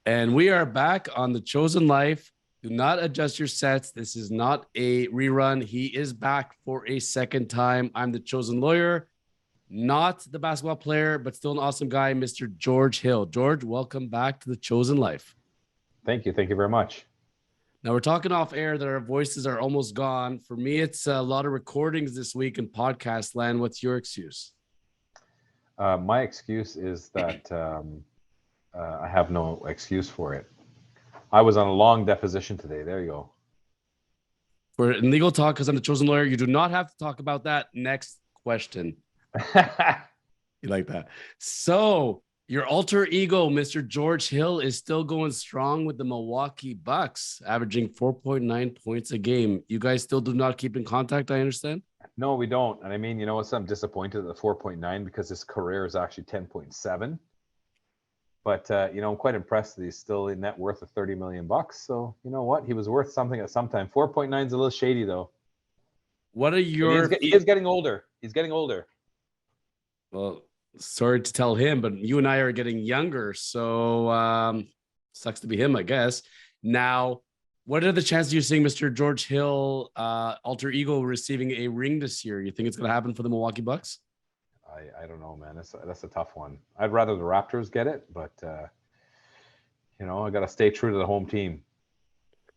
And we are back on The Chosen Life. Do not adjust your sets. This is not a rerun. He is back for a second time. I'm the chosen lawyer, not the basketball player, but still an awesome guy, Mr. George Hill. George, welcome back to The Chosen Life. Thank you. Thank you very much. Now, we're talking off air that our voices are almost gone. For me, it's a lot of recordings this week in podcast land. What's your excuse? My excuse is that I have no excuse for it. I was on a long deposition today. There you go. For in legal talk, because I'm the chosen lawyer, you do not have to talk about that. Next question. You like that? So your alter ego, Mr. George Hill, is still going strong with the Milwaukee Bucks, averaging 4.9 points a game. You guys still do not keep in contact, I understand? No, we don't. And I mean, you know what? I'm disappointed at the 4.9 because his career is actually 10.7. But I'm quite impressed that he's still in net worth of 30 million bucks. So you know what? He was worth something at some time. 4.9 is a little shady though. What are your? He is getting older. He's getting older. Well, sorry to tell him, but you and I are getting younger, so sucks to be him, I guess. Now, what are the chances you're seeing Mr. George Hill, alter ego, receiving a ring this year? You think it's going to happen for the Milwaukee Bucks? I don't know, man. That's a tough one. I'd rather the Raptors get it, but I got to stay true to the home team.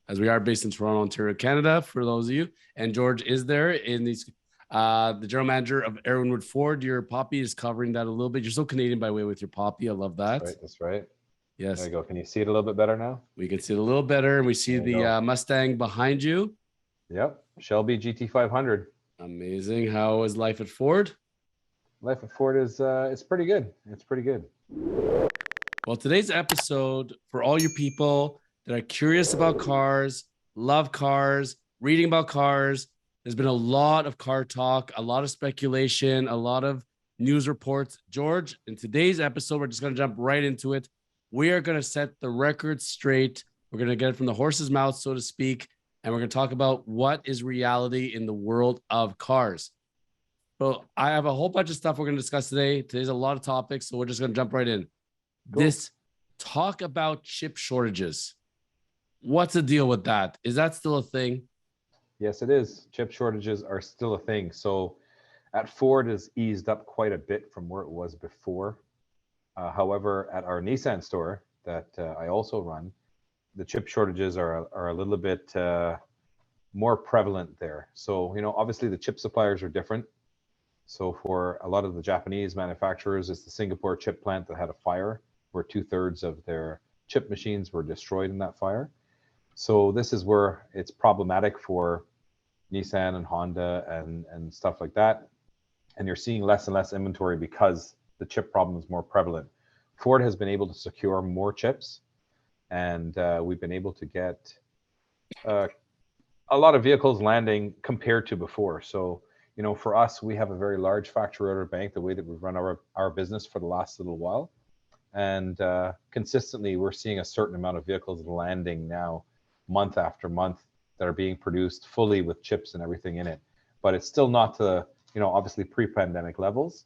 As we are based in Toronto, Ontario, Canada, for those of you, and George is there in these. The general manager of Arrowwood Ford. Your Poppy is covering that a little bit. You're so Canadian by way with your Poppy. I love that. That's right. Yes. There you go. Can you see it a little bit better now? We can see it a little better, and we see the Mustang behind you. Yep. Shelby GT500. Amazing. How is life at Ford? Life at Ford is it's pretty good. It's pretty good. Well, today's episode, for all you people that are curious about cars, love cars, reading about cars, there's been a lot of car talk, a lot of speculation, a lot of news reports. George, in today's episode, we're just going to jump right into it. We are going to set the record straight. We're going to get it from the horse's mouth, so to speak, and we're going to talk about what is reality in the world of cars. So I have a whole bunch of stuff we're going to discuss today. Today's a lot of topics, so we're just going to jump right in. Cool. This talk about chip shortages. What's the deal with that? Is that still a thing? Yes, it is. Chip shortages are still a thing. So at Ford has eased up quite a bit from where it was before. However, at our Nissan store that I also run, the chip shortages are a little bit more prevalent there. So, obviously the chip suppliers are different. So for a lot of the Japanese manufacturers, it's the Singapore chip plant that had a fire where 2/3 of their chip machines were destroyed in that fire. So this is where it's problematic for Nissan and Honda and stuff like that. And you're seeing less and less inventory because the chip problem is more prevalent. Ford has been able to secure more chips, and we've been able to get a lot of vehicles landing compared to before. So, for us, we have a very large factory order bank, the way that we've run our business for the last little while. And consistently, we're seeing a certain amount of vehicles landing now, month after month, that are being produced fully with chips and everything in it. But it's still not to, obviously pre-pandemic levels,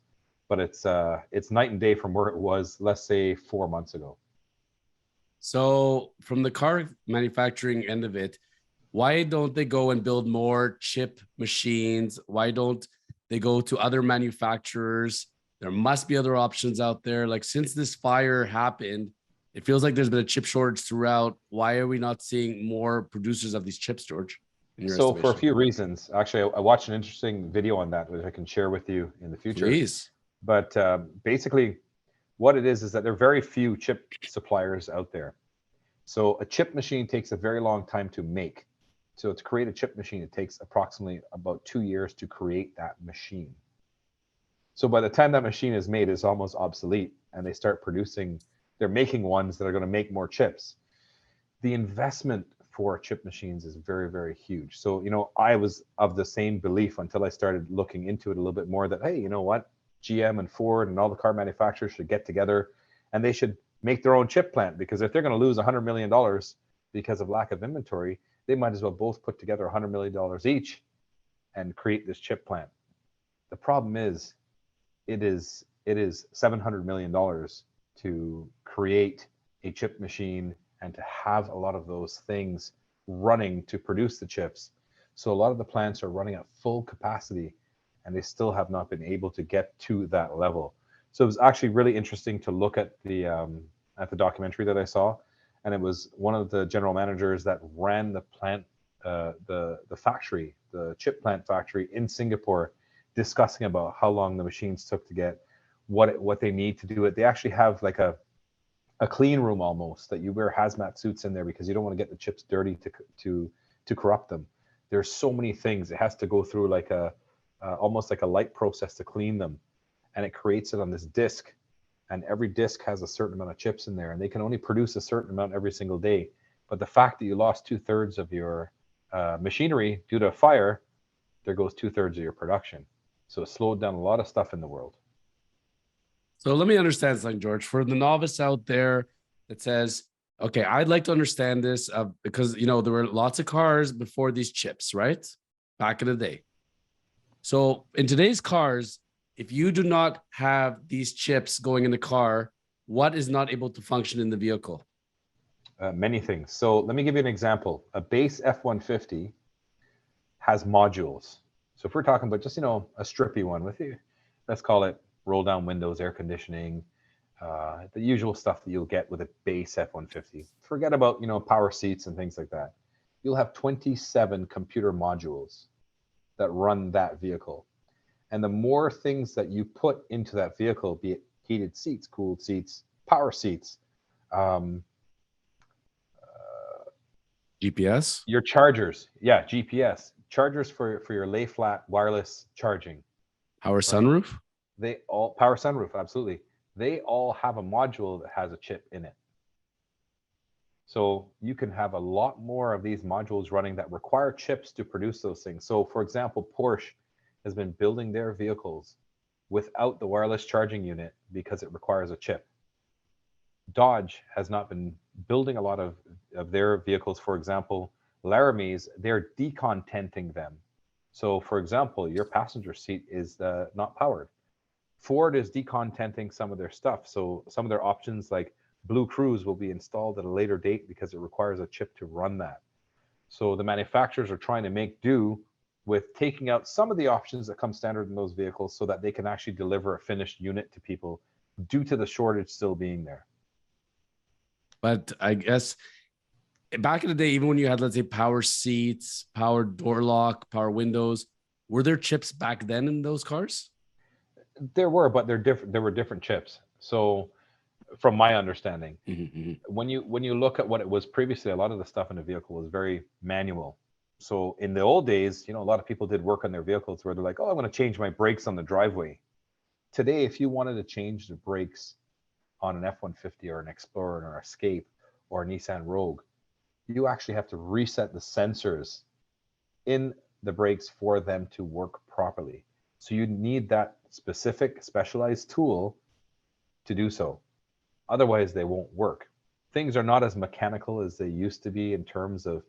but it's night and day from where it was, let's say 4 months ago. So from the car manufacturing end of it, why don't they go and build more chip machines? Why don't they go to other manufacturers? There must be other options out there. Like, since this fire happened, it feels like there's been a chip shortage throughout. Why are we not seeing more producers of these chips, George? So for a few reasons. Actually, I watched an interesting video on that, which I can share with you in the future. Please. But basically, what it is that there are very few chip suppliers out there. So a chip machine takes a very long time to make. So to create a chip machine, it takes approximately about 2 years to create that machine. So by the time that machine is made, it's almost obsolete, and they start producing, they're making ones that are going to make more chips. The investment for chip machines is very, very huge. So, I was of the same belief until I started looking into it a little bit more that, hey, you know what? GM and Ford and all the car manufacturers should get together and they should make their own chip plant, because if they're going to lose $100 million because of lack of inventory, they might as well both put together $100 million each and create this chip plant. The problem is, it is $700 million to create a chip machine and to have a lot of those things running to produce the chips. So a lot of the plants are running at full capacity and they still have not been able to get to that level. So it was actually really interesting to look at the documentary that I saw, and it was one of the general managers that ran the plant, the factory, the chip plant factory in Singapore, discussing about how long the machines took to get what they need to do it. They actually have like a clean room almost that you wear hazmat suits in there because you don't want to get the chips dirty to corrupt them. There's so many things. It has to go through like a almost like a light process to clean them, and it creates it on this disc. And every disc has a certain amount of chips in there, and they can only produce a certain amount every single day. But the fact that you lost 2/3 of your machinery due to a fire, there goes 2/3 of your production. So it slowed down a lot of stuff in the world. So let me understand something, George. For the novice out there that says, okay, I'd like to understand this because, there were lots of cars before these chips, right? Back in the day. So in today's cars, if you do not have these chips going in the car, what is not able to function in the vehicle? Many things. So let me give you an example. A base F-150 has modules. So if we're talking about just, a strippy one with you, let's call it roll down windows, air conditioning, the usual stuff that you'll get with a base F-150. Forget about, power seats and things like that. You'll have 27 computer modules that run that vehicle. And the more things that you put into that vehicle, be it heated seats, cooled seats, power seats, GPS? your chargers, yeah, GPS, chargers for your lay flat wireless charging, Power right? sunroof? They all power sunroof, absolutely. They all have a module that has a chip in it. So you can have a lot more of these modules running that require chips to produce those things. So for example, Porsche has been building their vehicles without the wireless charging unit because it requires a chip. Dodge has not been building a lot of their vehicles. For example, Laramies, they're decontenting them. So for example, your passenger seat is not powered. Ford is decontenting some of their stuff. So some of their options like Blue Cruise will be installed at a later date because it requires a chip to run that. So the manufacturers are trying to make do with taking out some of the options that come standard in those vehicles so that they can actually deliver a finished unit to people due to the shortage still being there. But I guess back in the day, even when you had, let's say, power seats, power door lock, power windows, were there chips back then in those cars? There were, but they're different. There were different chips. So from my understanding, when you look at what it was previously, a lot of the stuff in the vehicle was very manual. So in the old days, a lot of people did work on their vehicles where they're like, oh, I want to change my brakes on the driveway. Today, if you wanted to change the brakes on an F-150 or an Explorer or Escape or a Nissan Rogue, you actually have to reset the sensors in the brakes for them to work properly. So you need that specific specialized tool to do so. Otherwise, they won't work. Things are not as mechanical as they used to be in terms of,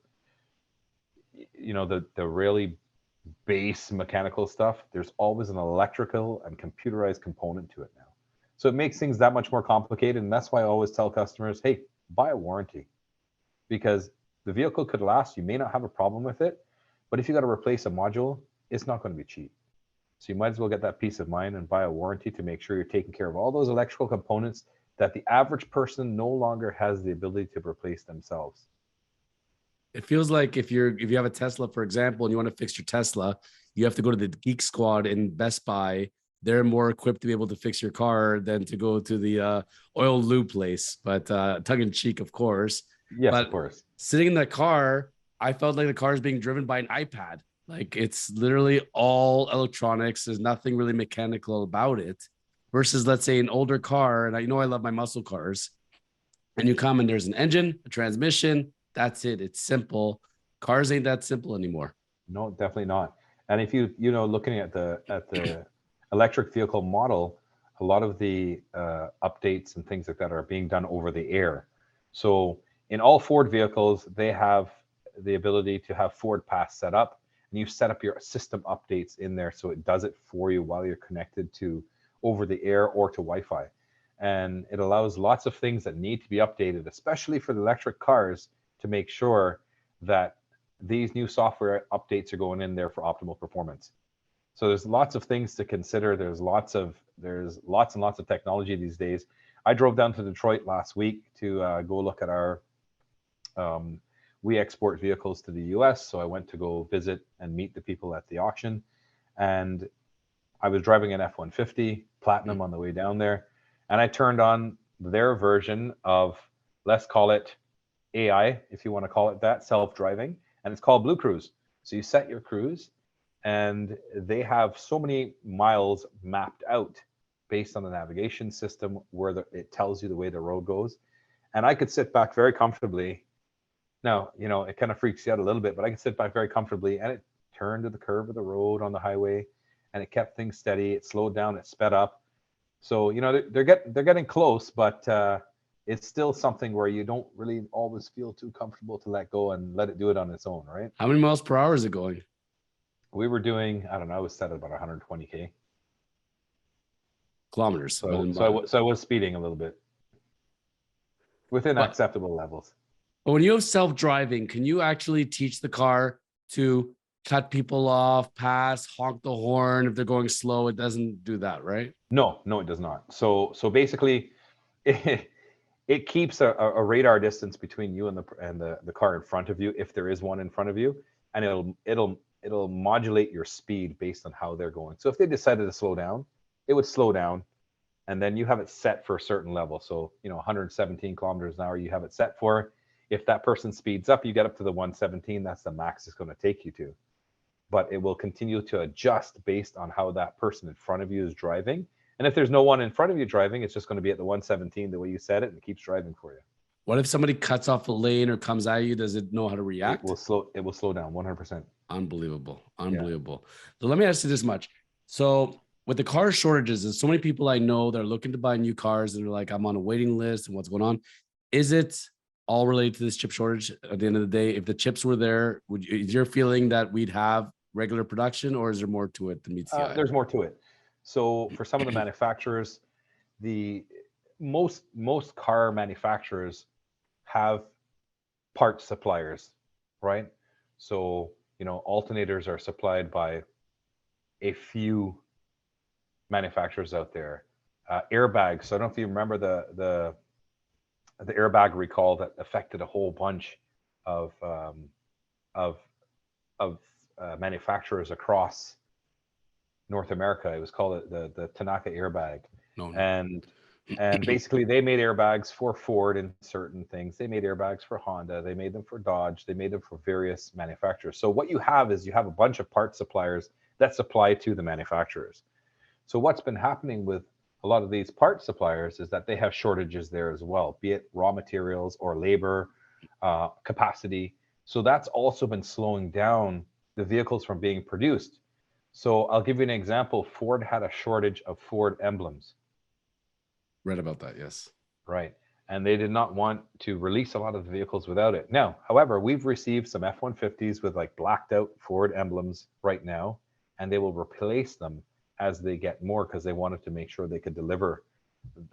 the really base mechanical stuff. There's always an electrical and computerized component to it now. So it makes things that much more complicated. And that's why I always tell customers, hey, buy a warranty, because the vehicle could last. You may not have a problem with it, but if you got to replace a module, it's not going to be cheap. So you might as well get that peace of mind and buy a warranty to make sure you're taking care of all those electrical components that the average person no longer has the ability to replace themselves. It feels like if you have a Tesla, for example, and you want to fix your Tesla, you have to go to the Geek Squad in Best Buy. They're more equipped to be able to fix your car than to go to the oil lube place. But tongue in cheek, of course. Yes, of But course. sitting in that car, I felt like the car is being driven by an iPad. Like it's literally all electronics. There's nothing really mechanical about it. Versus, let's say, an older car, and I love my muscle cars. And you come and there's an engine, a transmission. That's it. It's simple. Cars ain't that simple anymore. No, definitely not. And if looking at the electric vehicle model, a lot of the updates and things like that are being done over the air. So in all Ford vehicles, they have the ability to have Ford Pass set up, and you set up your system updates in there so it does it for you while you're connected to over the air or to Wi-Fi. and it allows lots of things that need to be updated, especially for the electric cars, to make sure that these new software updates are going in there for optimal performance. So there's lots of things to consider. There's lots and lots of technology these days. I drove down to Detroit last week to go look at our. We export vehicles to the U.S., so I went to go visit and meet the people at the auction, and I was driving an F-150 Platinum on the way down there, and I turned on their version of, let's call it AI, if you want to call it that, self-driving, and it's called Blue Cruise. So you set your cruise, and they have so many miles mapped out based on the navigation system where it tells you the way the road goes. And I could sit back very comfortably. Now, it kind of freaks you out a little bit, but I could sit back very comfortably, and it turned to the curve of the road on the highway, and it kept things steady. It slowed down, it sped up. So, they're getting close, but it's still something where you don't really always feel too comfortable to let go and let it do it on its own, right? How many miles per hour is it going? We were doing, I don't know, I was set at about 120K. Kilometers. So I was speeding a little bit within acceptable levels. But when you have self-driving, can you actually teach the car to cut people off, pass, honk the horn? If they're going slow, it doesn't do that, right? No, it does not. So basically, it keeps a radar distance between you and the car in front of you, if there is one in front of you, and it'll modulate your speed based on how they're going. So if they decided to slow down, it would slow down, and then you have it set for a certain level. So 117 kilometers an hour, you have it set for. If that person speeds up, you get up to the 117. That's the max it's going to take you to. But it will continue to adjust based on how that person in front of you is driving. And if there's no one in front of you driving, it's just going to be at the 117 the way you set it, and it keeps driving for you. What if somebody cuts off a lane or comes at you? Does it know how to react? It will slow down 100%. Unbelievable. Yeah. So let me ask you this much. So with the car shortages, there's so many people I know that are looking to buy new cars and they're like, I'm on a waiting list and what's going on. Is it all related to this chip shortage at the end of the day? If the chips were there, is your feeling that we'd have regular production, or is there more to it than meets the eye? There's more to it. So for some of the manufacturers, the most car manufacturers have part suppliers, right? So alternators are supplied by a few manufacturers out there. Airbags. So I don't know if you remember the airbag recall that affected a whole bunch of manufacturers across North America. It was called the Tanaka airbag. No. And basically they made airbags for Ford in certain things. They made airbags for Honda. They made them for Dodge. They made them for various manufacturers. So what you have is a bunch of part suppliers that supply to the manufacturers. So what's been happening with a lot of these part suppliers is that they have shortages there as well, be it raw materials or labor, capacity. So that's also been slowing down the vehicles from being produced. So I'll give you an example. Ford had a shortage of Ford emblems. Read about that, yes. Right. And they did not want to release a lot of the vehicles without it. Now, however, we've received some F-150s with like blacked out Ford emblems right now, and they will replace them as they get more because they wanted to make sure they could deliver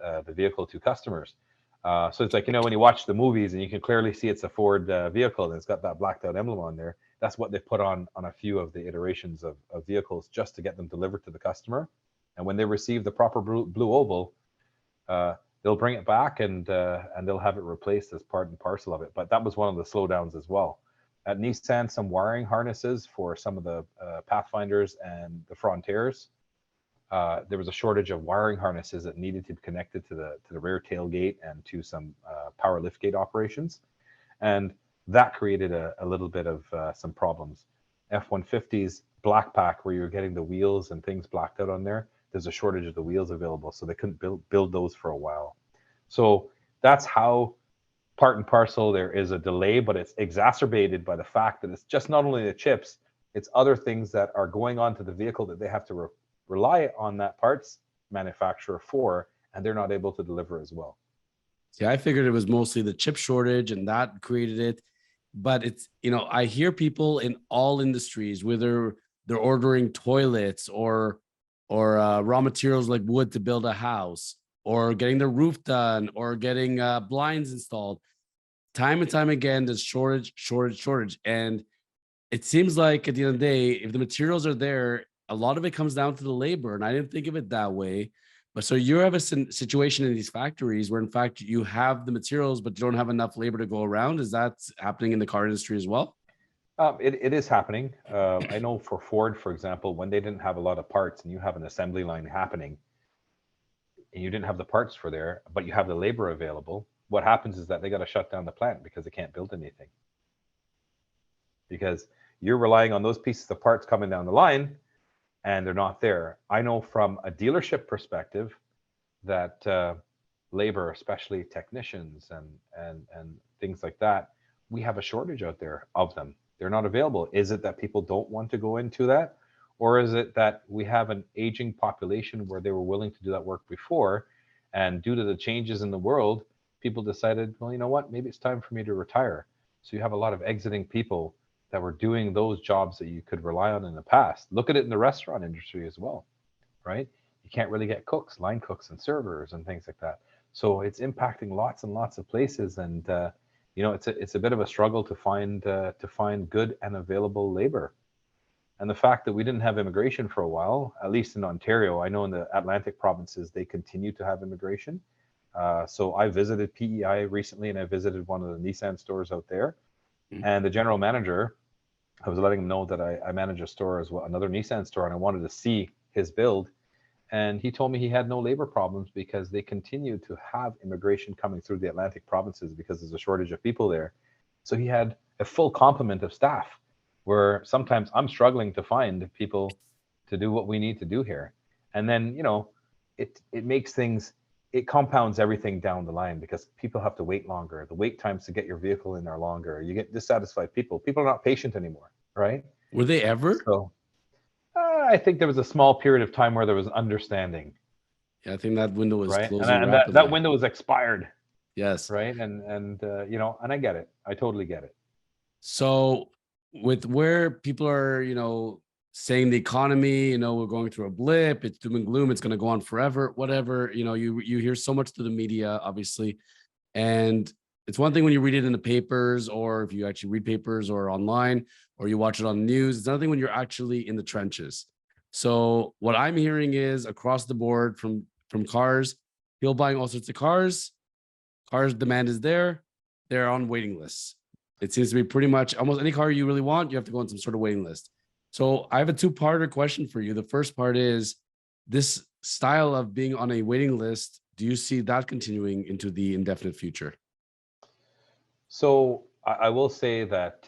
the vehicle to customers. So it's like, when you watch the movies and you can clearly see it's a Ford vehicle and it's got that blacked out emblem on there. That's what they put on a few of the iterations of vehicles just to get them delivered to the customer. And when they receive the proper blue oval, they'll bring it back and they'll have it replaced as part and parcel of it. But that was one of the slowdowns as well. At Nissan, some wiring harnesses for some of the Pathfinders and the Frontiers. There was a shortage of wiring harnesses that needed to be connected to the rear tailgate and to some power liftgate operations, and that created a little bit of some problems. F-150s black pack, where you're getting the wheels and things blacked out on there, there's a shortage of the wheels available, so they couldn't build those for a while. So that's how part and parcel there is a delay, but it's exacerbated by the fact that it's just not only the chips, it's other things that are going onto the vehicle that they have to rely on that parts manufacturer for, and they're not able to deliver as well. Yeah, I figured it was mostly the chip shortage and that created it. But it's, I hear people in all industries, whether they're ordering toilets or raw materials like wood to build a house, or getting the roof done or getting blinds installed. Time and time again, there's shortage. And it seems like at the end of the day, if the materials are there, a lot of it comes down to the labor. And I didn't think of it that way. But so you have a situation in these factories where, in fact, you have the materials, but you don't have enough labor to go around. Is that happening in the car industry as well? It is happening. I know for Ford, for example, when they didn't have a lot of parts and you have an assembly line happening and you didn't have the parts for there, but you have the labor available, what happens is that they got to shut down the plant because they can't build anything. Because you're relying on those pieces of parts coming down the line and they're not there. I know from a dealership perspective that labor, especially technicians and things like that, we have a shortage out there of them. They're not available. Is it that people don't want to go into that? Or is it that we have an aging population where they were willing to do that work before, and due to the changes in the world, people decided, well, you know what, maybe it's time for me to retire. So you have a lot of exiting people that were doing those jobs that you could rely on in the past. Look at it in the restaurant industry as well, right? You can't really get cooks, line cooks and servers and things like that. So it's impacting lots and lots of places. And it's a bit of a struggle to find good and available labor. And the fact that we didn't have immigration for a while, at least in Ontario, I know in the Atlantic provinces, they continue to have immigration. So I visited PEI recently, and I visited one of the Nissan stores out there. And the general manager, I was letting him know that I manage a store as well, another Nissan store, and I wanted to see his build. And he told me he had no labor problems because they continue to have immigration coming through the Atlantic provinces because there's a shortage of people there. So he had a full complement of staff, where sometimes I'm struggling to find people to do what we need to do here. And then, it makes things, it compounds everything down the line because people have to wait longer. The wait times to get your vehicle in are longer. You get dissatisfied people. People are not patient anymore, right? Were they ever? So I think there was a small period of time where there was understanding. Yeah, I think that window was right, closing and rapidly. that window was expired. Yes. Right, and and I get it. I totally get it. So with where people are, saying the economy, we're going through a blip, it's doom and gloom, it's going to go on forever, whatever, you hear so much through the media, obviously. And it's one thing when you read it in the papers, or if you actually read papers or online, or you watch it on the news. It's another thing when you're actually in the trenches. So what I'm hearing is across the board from cars, people buying all sorts of cars demand is there, they're on waiting lists. It seems to be pretty much almost any car you really want, you have to go on some sort of waiting list. So I have a two-parter question for you. The first part is this style of being on a waiting list. Do you see that continuing into the indefinite future? So I will say that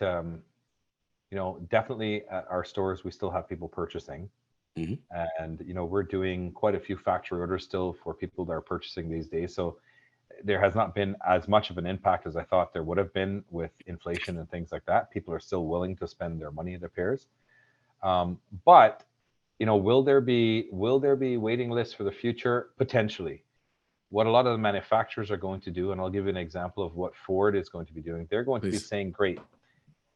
definitely at our stores we still have people purchasing, and we're doing quite a few factory orders still for people that are purchasing these days. So there has not been as much of an impact as I thought there would have been with inflation and things like that. People are still willing to spend their money, it appears. But will there be waiting lists for the future? Potentially. What a lot of the manufacturers are going to do, and I'll give you an example of what Ford is going to be doing. They're going to be saying, great,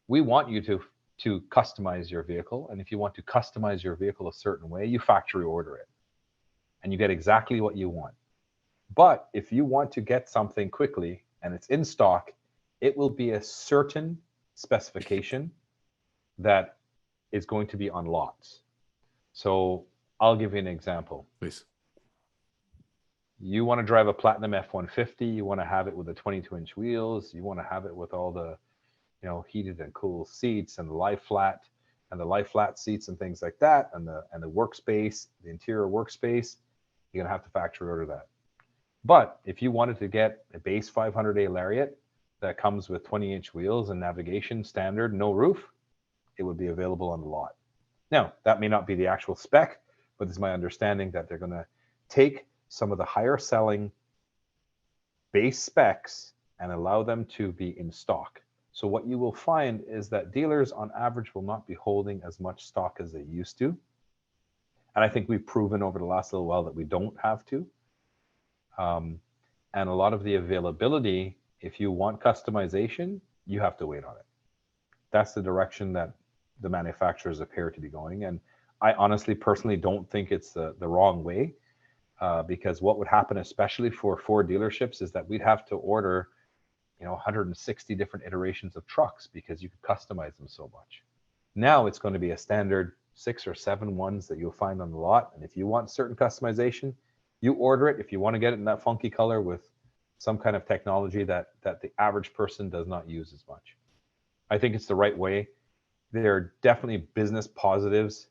we want you to customize your vehicle. And if you want to customize your vehicle a certain way, you factory order it and you get exactly what you want. But if you want to get something quickly and it's in stock, it will be a certain specification that is going to be on lots. So I'll give you an example. Please. You want to drive a Platinum F-150, you want to have it with the 22-inch wheels, you want to have it with all the, heated and cool seats and the lie flat seats and things like that, and the workspace, the interior workspace, you're gonna have to factory order that. But if you wanted to get a base 500A Lariat that comes with 20-inch wheels and navigation standard, no roof, it would be available on the lot. Now, that may not be the actual spec, but it's my understanding that they're gonna take some of the higher selling base specs and allow them to be in stock. So what you will find is that dealers on average will not be holding as much stock as they used to. And I think we've proven over the last little while that we don't have to. And a lot of the availability, if you want customization, you have to wait on it. That's the direction that the manufacturers appear to be going. And I honestly, personally don't think it's the wrong way. because what would happen, especially for Ford dealerships, is that we'd have to order, 160 different iterations of trucks because you could customize them so much. Now it's going to be a standard 6 or 7 ones that you'll find on the lot. And if you want certain customization, you order it. If you want to get it in that funky color with some kind of technology that the average person does not use as much. I think it's the right way. There are definitely business positives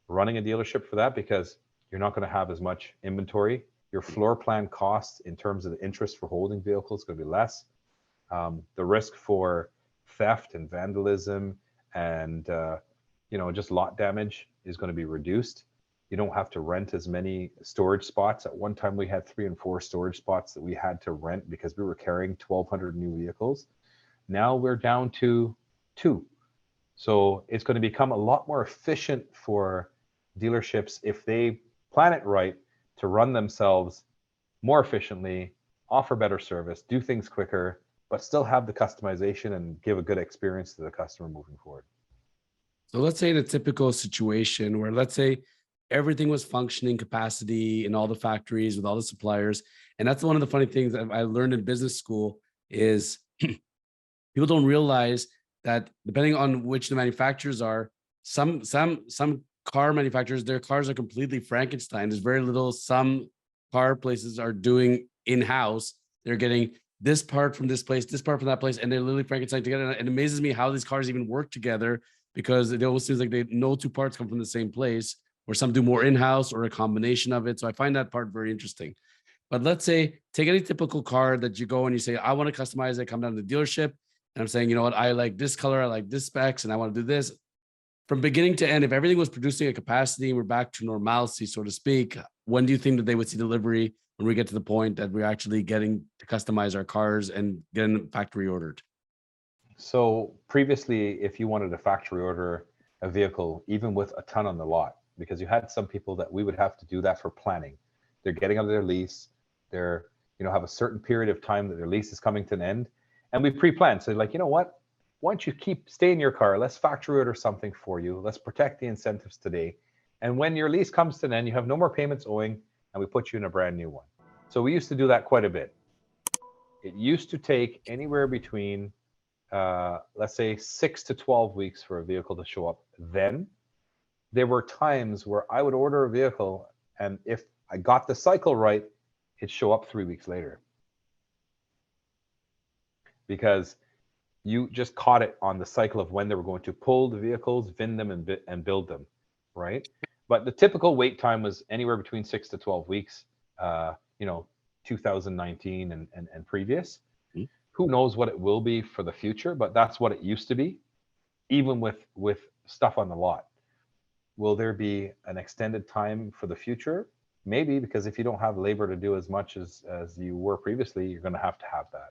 running a dealership for that, because you're not going to have as much inventory. Your floor plan costs in terms of the interest for holding vehicles is going to be less. The risk for theft and vandalism and just lot damage is going to be reduced. You don't have to rent as many storage spots. At one time, we had 3 and 4 storage spots that we had to rent because we were carrying 1,200 new vehicles. Now we're down to 2. So it's going to become a lot more efficient for dealerships if they plan it right to run themselves more efficiently, offer better service, do things quicker, but still have the customization and give a good experience to the customer moving forward. So let's say in a typical situation where, let's say, everything was functioning capacity in all the factories with all the suppliers. And that's one of the funny things that I learned in business school is people don't realize that depending on which the manufacturers are, some car manufacturers, their cars are completely Frankenstein. There's very little some car places are doing in-house. They're getting this part from this place, this part from that place, and they're literally Frankenstein together. And it amazes me how these cars even work together, because it always seems like no 2 parts come from the same place, or some do more in-house or a combination of it. So I find that part very interesting. But let's say, take any typical car that you go and you say, I want to customize it, come down to the dealership, and I'm saying, you know what, I like this color, I like this specs, and I want to do this. From beginning to end, if everything was producing a capacity and we're back to normalcy, so to speak, when do you think that they would see delivery when we get to the point that we're actually getting to customize our cars and getting them factory ordered? So previously, if you wanted to factory order a vehicle, even with a ton on the lot, because you had some people that we would have to do that for planning. They're getting out of their lease. They're, have a certain period of time that their lease is coming to an end. And we pre-plan. So like, you know what? Why don't you stay in your car? Let's factory order something for you. Let's protect the incentives today. And when your lease comes to an end, you have no more payments owing, and we put you in a brand new one. So we used to do that quite a bit. It used to take anywhere between, let's say, 6 to 12 weeks for a vehicle to show up. Then there were times where I would order a vehicle, and if I got the cycle right, it'd show up 3 weeks later. Because you just caught it on the cycle of when they were going to pull the vehicles, VIN them, and build them, right? But the typical wait time was anywhere between 6 to 12 weeks, 2019 and previous. Mm-hmm. Who knows what it will be for the future, but that's what it used to be, even with stuff on the lot. Will there be an extended time for the future? Maybe, because if you don't have labor to do as much as you were previously, you're going to have that.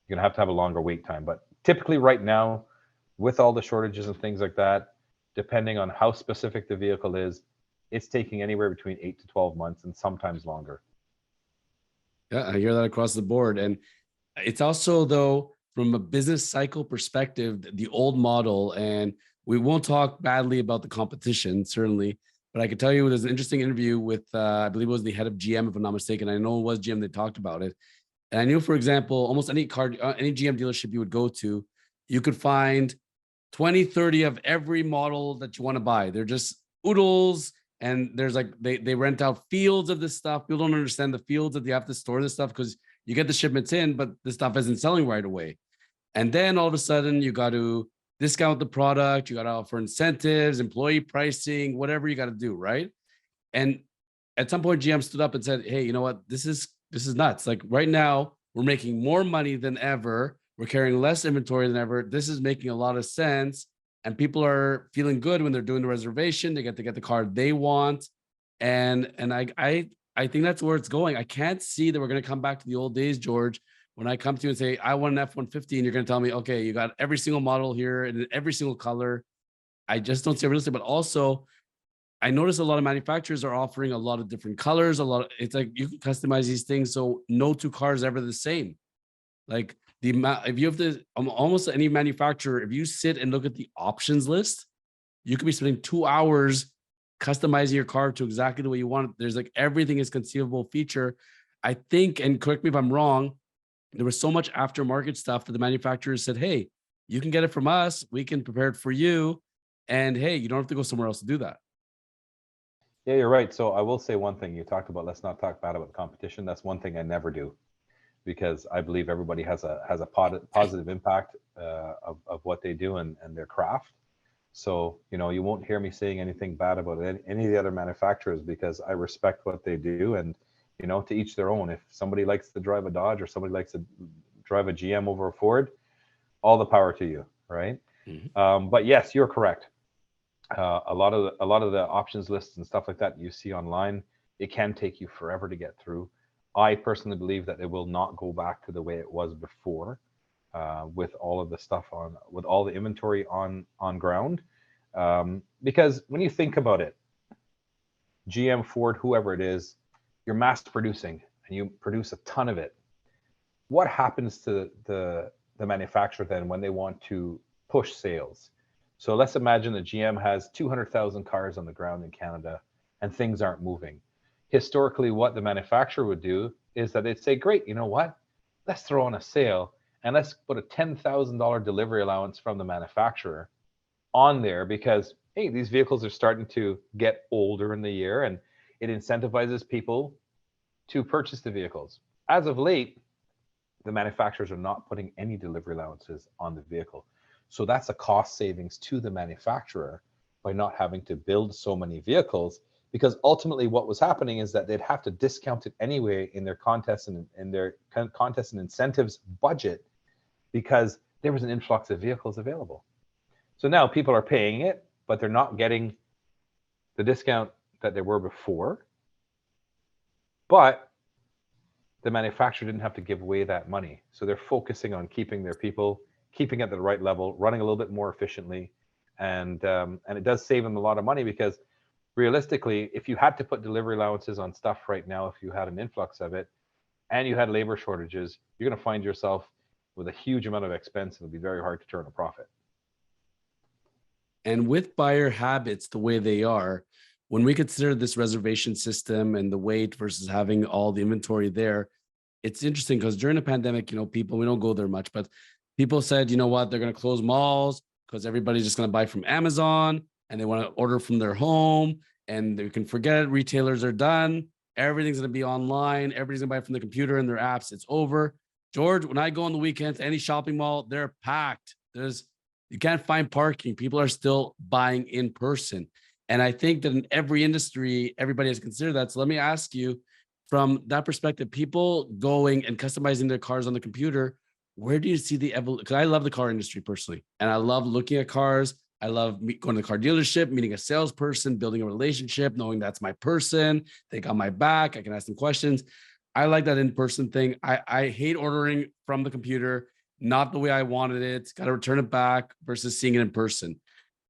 You're going to have a longer wait time. But typically right now, with all the shortages and things like that, depending on how specific the vehicle is, it's taking anywhere between 8 to 12 months and sometimes longer. Yeah, I hear that across the board. And it's also, though, from a business cycle perspective, the old model, and we won't talk badly about the competition, certainly, but I can tell you there's an interesting interview with, I believe it was the head of GM, if I'm not mistaken. I know it was GM that talked about it. And I knew, for example, almost any GM dealership you would go to, you could find 20, 30 of every model that you want to buy. They're just oodles. And there's like, they rent out fields of this stuff. People don't understand the fields that you have to store this stuff, because you get the shipments in, but the stuff isn't selling right away. And then all of a sudden you got to discount the product. You got to offer incentives, employee pricing, whatever you got to do. Right. And at some point GM stood up and said, hey, you know what? This is nuts. Like right now we're making more money than ever. We're carrying less inventory than ever. This is making a lot of sense. And people are feeling good when they're doing the reservation. They get to get the car they want. And I think that's where it's going. I can't see that we're going to come back to the old days, George, when I come to you and say, I want an F-150, and you're going to tell me, okay, you got every single model here and every single color. I just don't see it realistic. But also, I notice a lot of manufacturers are offering a lot of different colors. It's like you can customize these things so no 2 cars are ever the same. Like the amount, if you have to, almost any manufacturer, if you sit and look at the options list, you could be spending 2 hours customizing your car to exactly the way you want it. There's like everything is conceivable feature. I think, and correct me if I'm wrong, there was so much aftermarket stuff that the manufacturers said, hey, you can get it from us. We can prepare it for you. And hey, you don't have to go somewhere else to do that. Yeah, you're right. So I will say one thing. You talked about let's not talk bad about the competition. That's one thing I never do, because I believe everybody has a positive impact of what they do and their craft. So, you won't hear me saying anything bad about any of the other manufacturers, because I respect what they do, and, to each their own. If somebody likes to drive a Dodge or somebody likes to drive a GM over a Ford, all the power to you, right? But yes, you're correct. A lot of the options lists and stuff like that you see online, it can take you forever to get through. I personally believe that it will not go back to the way it was before, with all of the stuff with all the inventory on ground. Because when you think about it, GM, Ford, whoever it is, you're mass producing and you produce a ton of it. What happens to the manufacturer then when they want to push sales? So let's imagine that GM has 200,000 cars on the ground in Canada and things aren't moving. Historically, what the manufacturer would do is that they'd say, great, you know what? Let's throw on a sale and let's put a $10,000 delivery allowance from the manufacturer on there, because, hey, these vehicles are starting to get older in the year and it incentivizes people to purchase the vehicles. As of late, the manufacturers are not putting any delivery allowances on the vehicle. So that's a cost savings to the manufacturer by not having to build so many vehicles, because ultimately what was happening is that they'd have to discount it anyway in their contests and in their contest and incentives budget, because there was an influx of vehicles available. So now people are paying it, but they're not getting the discount that they were before. But the manufacturer didn't have to give away that money. So they're focusing on keeping their people, keeping it at the right level, running a little bit more efficiently. And it does save them a lot of money, because realistically, if you had to put delivery allowances on stuff right now, if you had an influx of it and you had labor shortages, you're going to find yourself with a huge amount of expense, and it'll be very hard to turn a profit. And with buyer habits the way they are, when we consider this reservation system and the wait versus having all the inventory there, it's interesting because during the pandemic, people, we don't go there much, but people said, you know what, they're going to close malls because everybody's just going to buy from Amazon and they want to order from their home, and they can forget it. Retailers are done. Everything's going to be online. Everybody's going to buy from the computer and their apps. It's over. George, when I go on the weekends to any shopping mall, they're packed. You can't find parking. People are still buying in person. And I think that in every industry, everybody has considered that. So let me ask you, from that perspective, people going and customizing their cars on the computer, where do you see the evolution? Because I love the car industry personally, and I love looking at cars. I love going to the car dealership, meeting a salesperson, building a relationship, knowing that's my person. They got my back. I can ask them questions. I like that in-person thing. I hate ordering from the computer, not the way I wanted it. Got to return it back versus seeing it in person.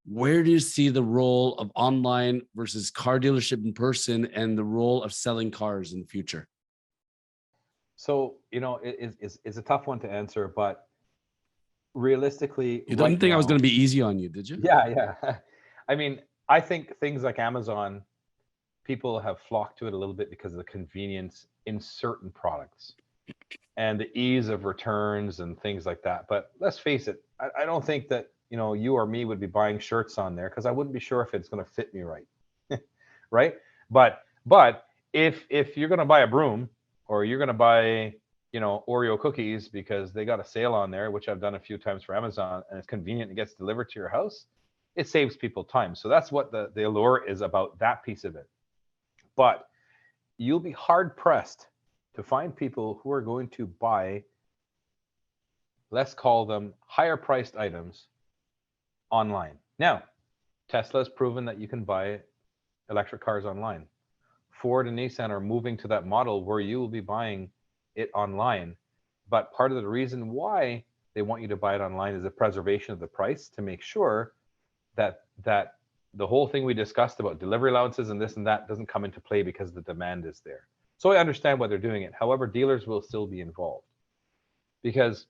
Where do you see the role of online versus car dealership in person, and the role of selling cars in the future? So, it's a tough one to answer, but realistically, You didn't right think I was going now, to be easy on you, did you? yeah, yeah. I mean, I think things like Amazon, people have flocked to it a little bit because of the convenience in certain products and the ease of returns and things like that. But let's face it, I don't think that, you or me would be buying shirts on there, because I wouldn't be sure if it's going to fit me right. Right. But if you're going to buy a broom, or you're going to buy, Oreo cookies because they got a sale on there, which I've done a few times for Amazon, and it's convenient, it gets delivered to your house, it saves people time. So that's what the allure is about, that piece of it. But you'll be hard pressed to find people who are going to buy, let's call them higher priced items, online. Now, Tesla's proven that you can buy electric cars online. Ford and Nissan are moving to that model where you will be buying it online. But part of the reason why they want you to buy it online is the preservation of the price, to make sure that the whole thing we discussed about delivery allowances and this and that doesn't come into play, because the demand is there. So I understand why they're doing it. However, dealers will still be involved, because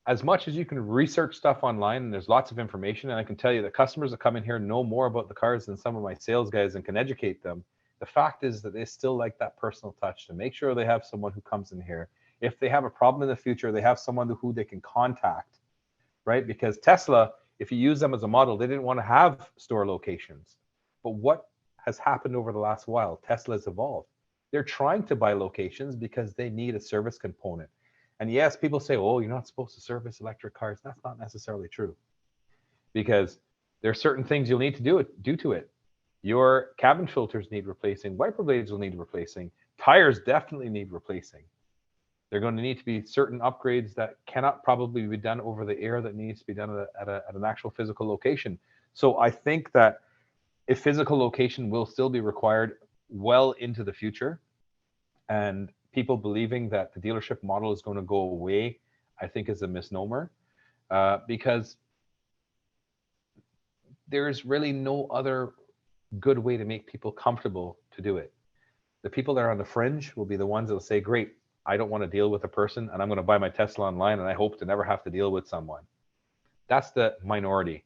as much as you can research stuff online, and there's lots of information, and I can tell you that customers that come in here know more about the cars than some of my sales guys and can educate them. The fact is that they still like that personal touch to make sure they have someone who comes in here. If they have a problem in the future, they have someone who they can contact, right? Because Tesla, if you use them as a model, they didn't want to have store locations. But what has happened over the last while? Tesla's evolved. They're trying to buy locations because they need a service component. And yes, people say, oh, you're not supposed to service electric cars. That's not necessarily true, because there are certain things you'll need to do to it. Your cabin filters need replacing, wiper blades will need replacing, tires definitely need replacing. They're going to need to be certain upgrades that cannot probably be done over the air, that needs to be done at an actual physical location. So I think that a physical location will still be required well into the future. And people believing that the dealership model is going to go away, I think, is a misnomer, because there's really no other good way to make people comfortable to do it. The people that are on the fringe will be the ones that will say, great, I don't want to deal with a person, and I'm going to buy my Tesla online, and I hope to never have to deal with someone. That's the minority.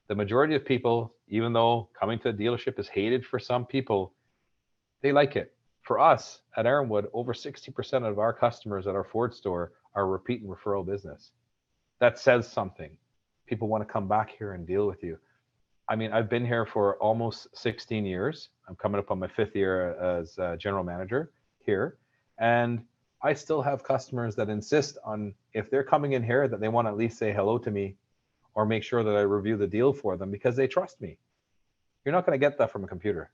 The majority of people, even though coming to a dealership is hated for some people, they like it. For us at Ironwood, over 60% of our customers at our Ford store are repeat and referral business. That says something. People want to come back here and deal with you. I mean, I've been here for almost 16 years. I'm coming up on my 5th year as general manager here. And I still have customers that insist on, if they're coming in here, that they want to at least say hello to me or make sure that I review the deal for them because they trust me. You're not going to get that from a computer.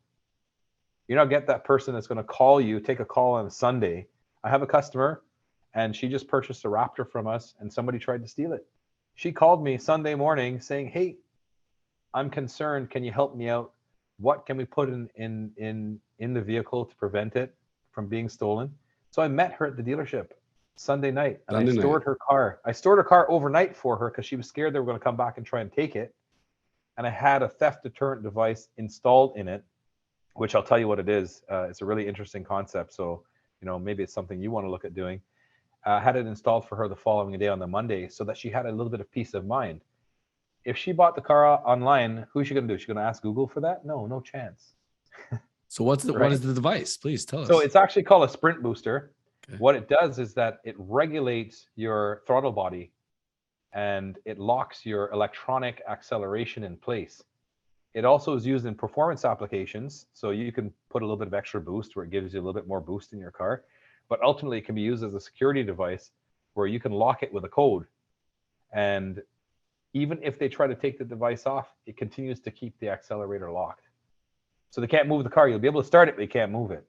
You're not get that person that's going to call you, take a call on a Sunday. I have a customer and she just purchased a Raptor from us and somebody tried to steal it. She called me Sunday morning saying, hey, I'm concerned. Can you help me out? What can we put in the vehicle to prevent it from being stolen? So I met her at the dealership Sunday night, and I stored her car. I stored her car overnight for her because she was scared they were going to come back and try and take it. And I had a theft deterrent device installed in it, which I'll tell you what it is. It's a really interesting concept. So, maybe it's something you want to look at doing. Had it installed for her the following day on the Monday so that she had a little bit of peace of mind. If she bought the car online, who's she going to do? She's going to ask Google for that? No chance. So what is the device? Please tell us. So it's actually called a sprint booster. Okay. What it does is that it regulates your throttle body and it locks your electronic acceleration in place. It also is used in performance applications. So you can put a little bit of extra boost where it gives you a little bit more boost in your car. But ultimately, it can be used as a security device where you can lock it with a code. And even if they try to take the device off, it continues to keep the accelerator locked. So they can't move the car. You'll be able to start it, but you can't move it.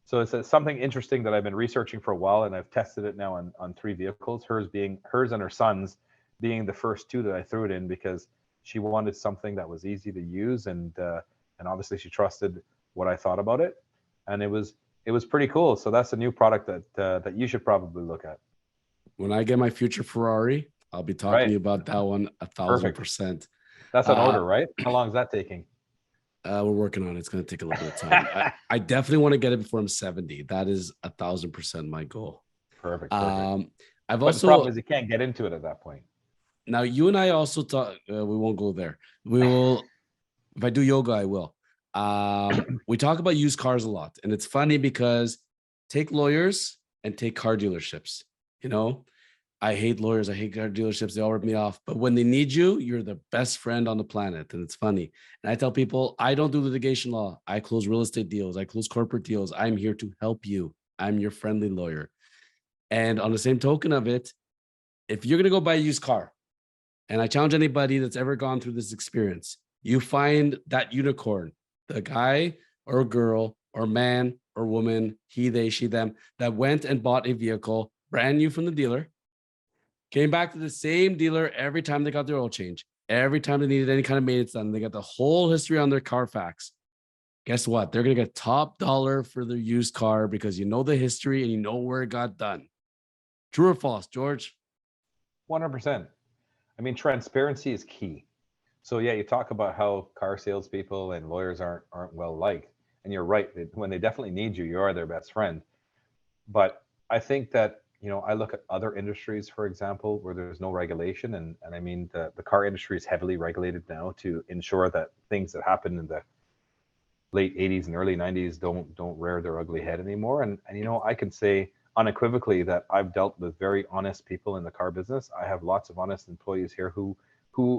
So it's something interesting that I've been researching for a while, and I've tested it now on 3 vehicles. Hers and her son's being the first 2 that I threw it in because she wanted something that was easy to use, and obviously she trusted what I thought about it, and it was pretty cool. So that's a new product that you should probably look at. When I get my future Ferrari, I'll be talking to you about that one 1,000%. That's an order, right? How long is that taking? We're working on it. It's going to take a little bit of time. I definitely want to get it before I'm 70. That is 1,000% my goal. Perfect. But the problem is you can't get into it at that point. Now, you and I also talk. We won't go there. We will. If I do yoga, I will. We talk about used cars a lot, and it's funny because take lawyers and take car dealerships. I hate lawyers. I hate car dealerships. They all rip me off. But when they need you, you're the best friend on the planet. And it's funny. And I tell people, I don't do litigation law. I close real estate deals. I close corporate deals. I'm here to help you. I'm your friendly lawyer. And on the same token of it, if you're going to go buy a used car, and I challenge anybody that's ever gone through this experience, you find that unicorn, the guy or girl or man or woman, he, they, she, them, that went and bought a vehicle brand new from the dealer, came back to the same dealer every time they got their oil change, every time they needed any kind of maintenance done. They got the whole history on their Carfax. Guess what? They're going to get top dollar for their used car because you know the history and you know where it got done. True or false, George? 100%. I mean, transparency is key. So yeah, you talk about how car salespeople and lawyers aren't well liked, and you're right. When they definitely need you, you are their best friend. But I think that I look at other industries, for example, where there's no regulation, and I mean the car industry is heavily regulated now to ensure that things that happened in the late 80s and early 90s don't rear their ugly head anymore. And I can say unequivocally that I've dealt with very honest people in the car business. I have lots of honest employees here who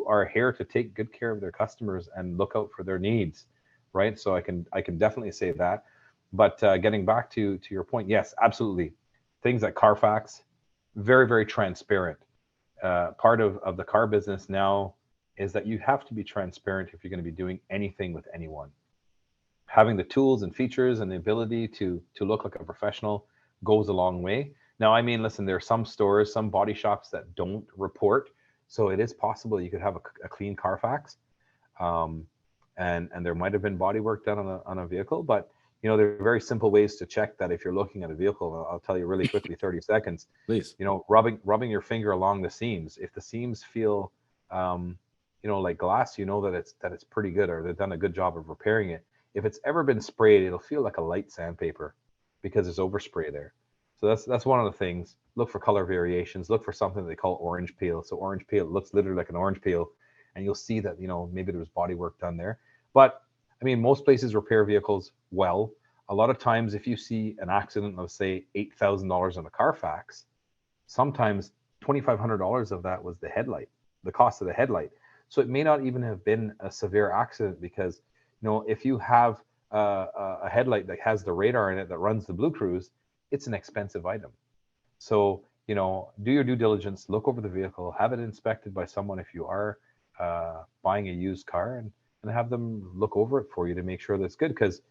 are here to take good care of their customers and look out for their needs, right? So I can definitely say that. But getting back to your point, yes, absolutely. Things like Carfax, very, very transparent. Part of the car business now is that you have to be transparent if you're going to be doing anything with anyone. Having the tools and features and the ability to look like a professional goes a long way. Now, I mean, listen, there are some stores, some body shops that don't report, so it is possible you could have a clean Carfax, um, and there might have been body work done on a vehicle, but there are very simple ways to check that if you're looking at a vehicle. I'll tell you really quickly, 30 seconds. Please. Rubbing your finger along the seams. If the seams feel, like glass, that it's pretty good, or they've done a good job of repairing it. If it's ever been sprayed, it'll feel like a light sandpaper because there's overspray there. So that's one of the things. Look for color variations. Look for something they call orange peel. So orange peel looks literally like an orange peel, and you'll see that maybe there was body work done there. But I mean, most places repair vehicles well. A lot of times, if you see an accident of say $8,000 on a Carfax, sometimes $2,500 of that was the headlight, the cost of the headlight. So it may not even have been a severe accident because if you have a headlight that has the radar in it that runs the Blue Cruise, it's an expensive item. So, do your due diligence, look over the vehicle, have it inspected by someone if you are buying a used car, and have them look over it for you to make sure that's good. Because,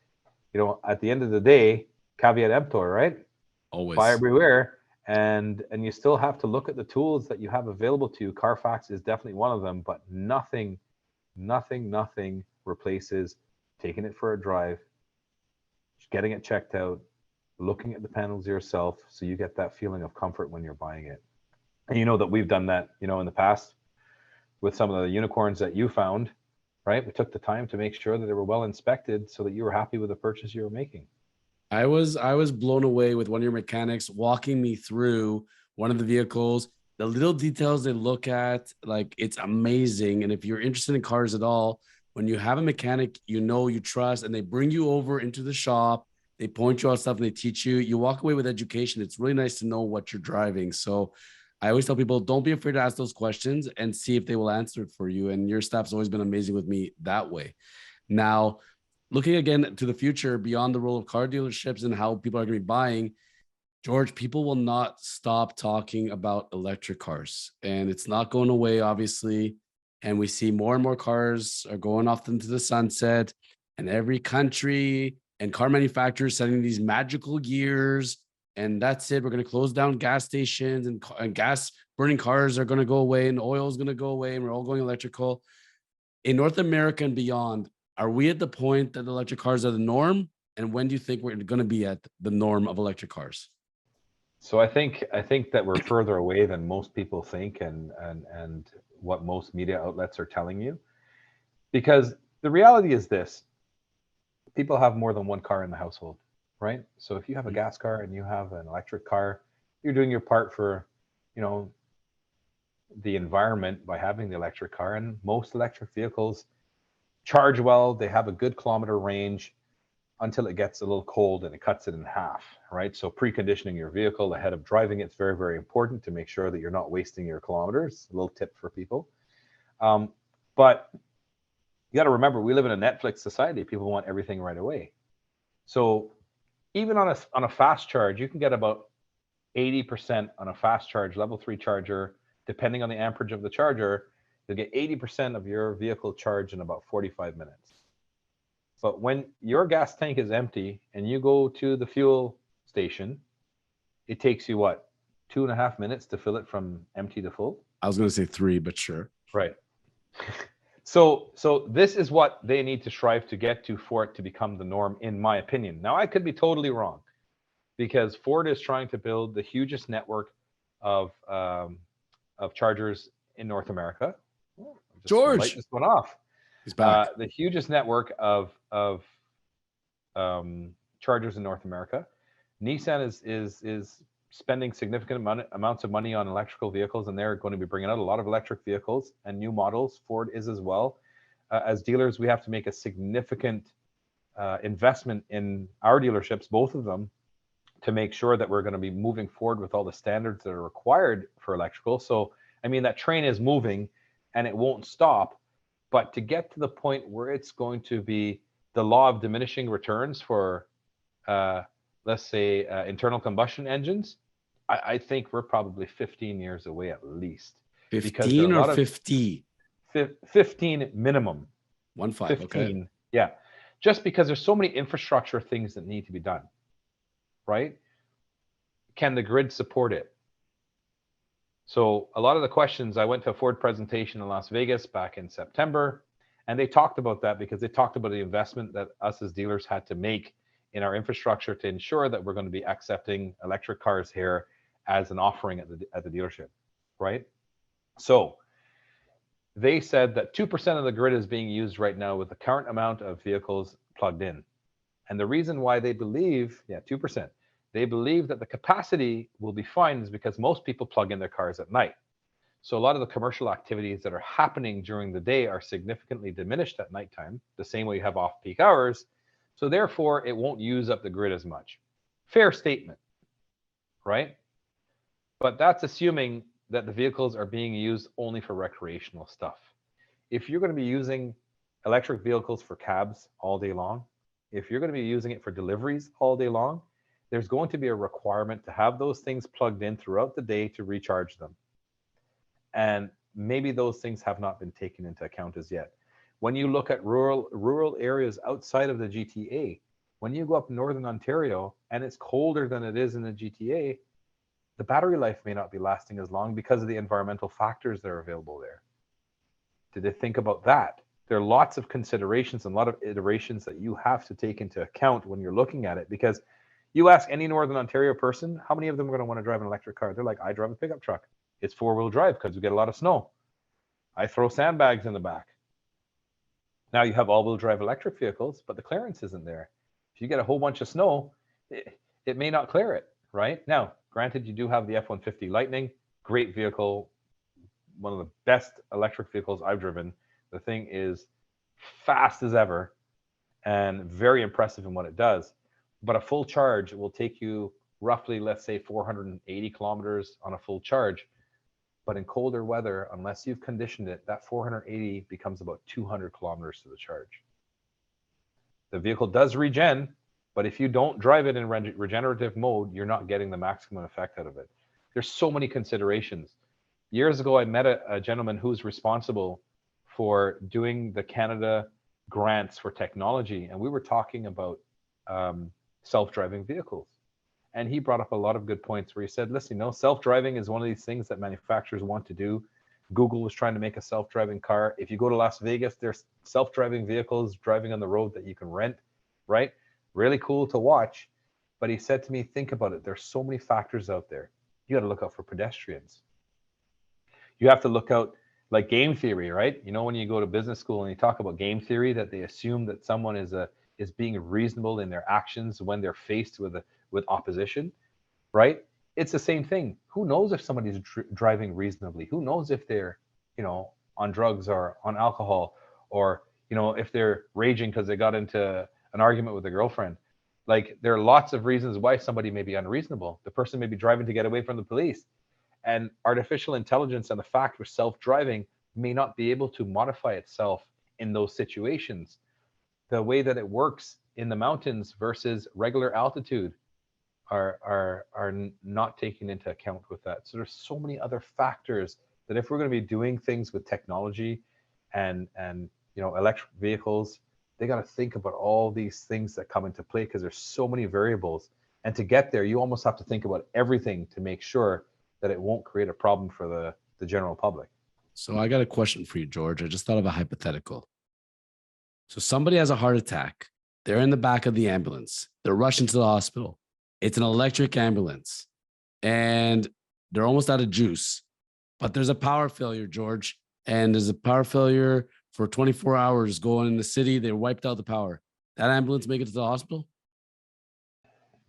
at the end of the day, caveat emptor, right? Buyer Always. beware. And you still have to look at the tools that you have available to you. Carfax is definitely one of them, but nothing replaces taking it for a drive, getting it checked out, looking at the panels yourself, so you get that feeling of comfort when you're buying it. And you know that we've done that, in the past with some of the unicorns that you found, right? We took the time to make sure that they were well inspected so that you were happy with the purchase you were making. I was blown away with one of your mechanics walking me through one of the vehicles, the little details they look at, like it's amazing. And if you're interested in cars at all, when you have a mechanic you trust, and they bring you over into the shop, they point you out stuff and they teach you, you walk away with education. It's really nice to know what you're driving. So I always tell people, don't be afraid to ask those questions and see if they will answer it for you. And your staff's always been amazing with me that way. Now, looking again to the future beyond the role of car dealerships and how people are going to be buying, George, people will not stop talking about electric cars, and it's not going away, obviously. And we see more and more cars are going off into the sunset, and every country and car manufacturers setting these magical years. And that's it. We're going to close down gas stations, and gas burning cars are going to go away, and oil is going to go away, and we're all going electrical. In North America and beyond, are we at the point that electric cars are the norm? And when do you think we're going to be at the norm of electric cars? So I think that we're further away than most people think, and what most media outlets are telling you. Because the reality is this: people have more than one car in the household, right? So if you have a gas car and you have an electric car, you're doing your part for, you know, the environment by having the electric car. And most electric vehicles charge well, they have a good kilometer range until it gets a little cold and it cuts it in half, right? So preconditioning your vehicle ahead of driving it's very, very important to make sure that you're not wasting your kilometers. A little tip for people. But you got to remember, we live in a Netflix society. People want everything right away. So even on a fast charge, you can get about 80% on a fast charge level 3 charger, depending on the amperage of the charger. You'll get 80% of your vehicle charged in about 45 minutes. But when your gas tank is empty and you go to the fuel station, it takes you what, 2.5 minutes to fill it from empty to full? I was going to say 3, but sure. Right. So this is what they need to strive to get to for it to become the norm, in my opinion. Now, I could be totally wrong, because Ford is trying to build the hugest network of chargers in North America. Oh, I'm just gonna light George, this one off. he's back. The hugest network of chargers in North America. Nissan is spending significant amounts of money on electrical vehicles, and they're going to be bringing out a lot of electric vehicles and new models. Ford is as well. As dealers, we have to make a significant investment in our dealerships, both of them, to make sure that we're going to be moving forward with all the standards that are required for electrical. So, I mean, that train is moving and it won't stop. But to get to the point where it's going to be the law of diminishing returns for, let's say, internal combustion engines, I think we're probably 15 years away at least. 15 or 50? 15 minimum. 15, 15, okay. yeah. Just because there's so many infrastructure things that need to be done, right? Can the grid support it? So a lot of the questions, I went to a Ford presentation in Las Vegas back in September, and they talked about that because they talked about the investment that us as dealers had to make in our infrastructure to ensure that we're going to be accepting electric cars here as an offering at the dealership, right? So they said that 2% of the grid is being used right now with the current amount of vehicles plugged in. And the reason why they believe, 2%, they believe that the capacity will be fine is because most people plug in their cars at night. So a lot of the commercial activities that are happening during the day are significantly diminished at nighttime, the same way you have off-peak hours. So therefore, it won't use up the grid as much. Fair statement, right? But that's assuming that the vehicles are being used only for recreational stuff. If you're going to be using electric vehicles for cabs all day long, if you're going to be using it for deliveries all day long, there's going to be a requirement to have those things plugged in throughout the day to recharge them. And maybe those things have not been taken into account as yet. When you look at rural areas outside of the GTA, when you go up Northern Ontario and it's colder than it is in the GTA, the battery life may not be lasting as long because of the environmental factors that are available there. Did they think about that? There are lots of considerations and a lot of iterations that you have to take into account when you're looking at it, because you ask any Northern Ontario person, how many of them are going to want to drive an electric car? They're like, I drive a pickup truck. It's four-wheel drive because we get a lot of snow. I throw sandbags in the back. Now you have all-wheel drive electric vehicles, but the clearance isn't there. If you get a whole bunch of snow, it may not clear it, right? Now, granted, you do have the F-150 Lightning, great vehicle, one of the best electric vehicles I've driven. The thing is fast as ever and very impressive in what it does. But a full charge will take you roughly, let's say, 480 kilometers on a full charge. But in colder weather, unless you've conditioned it, that 480 becomes about 200 kilometers to the charge. The vehicle does regen, but if you don't drive it in regenerative mode, you're not getting the maximum effect out of it. There's so many considerations. Years ago, I met a gentleman who's responsible for doing the Canada grants for technology, and we were talking about self-driving vehicles. And he brought up a lot of good points where he said, listen, self-driving is one of these things that manufacturers want to do. Google was trying to make a self-driving car. If you go to Las Vegas, there's self-driving vehicles driving on the road that you can rent, right? Really cool to watch. But he said to me, think about it. There's so many factors out there. You got to look out for pedestrians. You have to look out like game theory, right? When you go to business school and you talk about game theory, that they assume that someone is being reasonable in their actions when they're faced with opposition, right? It's the same thing. Who knows if somebody's driving reasonably? Who knows if they're, on drugs or on alcohol, or, if they're raging because they got into an argument with a girlfriend? Like, there are lots of reasons why somebody may be unreasonable. The person may be driving to get away from the police. And artificial intelligence and the fact we're self-driving may not be able to modify itself in those situations. The way that it works in the mountains versus regular altitude are not taken into account with that. So there's so many other factors that if we're going to be doing things with technology and electric vehicles, they got to think about all these things that come into play, because there's so many variables. And to get there, you almost have to think about everything to make sure that it won't create a problem for the general public. So I got a question for you, George. I just thought of a hypothetical. So somebody has a heart attack. They're in the back of the ambulance. They're rushing to the hospital. It's an electric ambulance and they're almost out of juice, but there's a power failure, George. And there's a power failure for 24 hours going in the city. They wiped out the power. That ambulance make it to the hospital?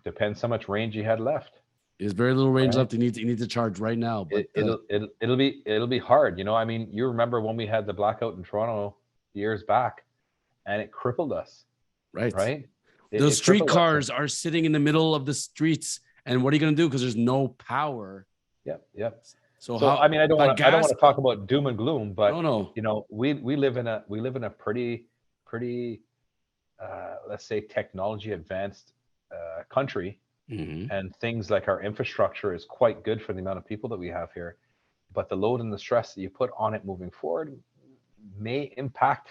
Depends how much range you had left. There's very little range right? left. You need to charge right now. But It'll be hard. You know, I mean, you remember when we had the blackout in Toronto years back, and it crippled us, right. right? Those It street crippled us. And cars are sitting in the middle of the streets. And what are you going to do? Because there's no power. yep, yep. So So I how, mean, but I don't gas, want to talk about doom and gloom, no, but no. you know, we live in a pretty let's say technology advanced country, Mhm. and things like our infrastructure is quite good for the amount of people that we have here. But the load and the stress that you put on it moving forward may impact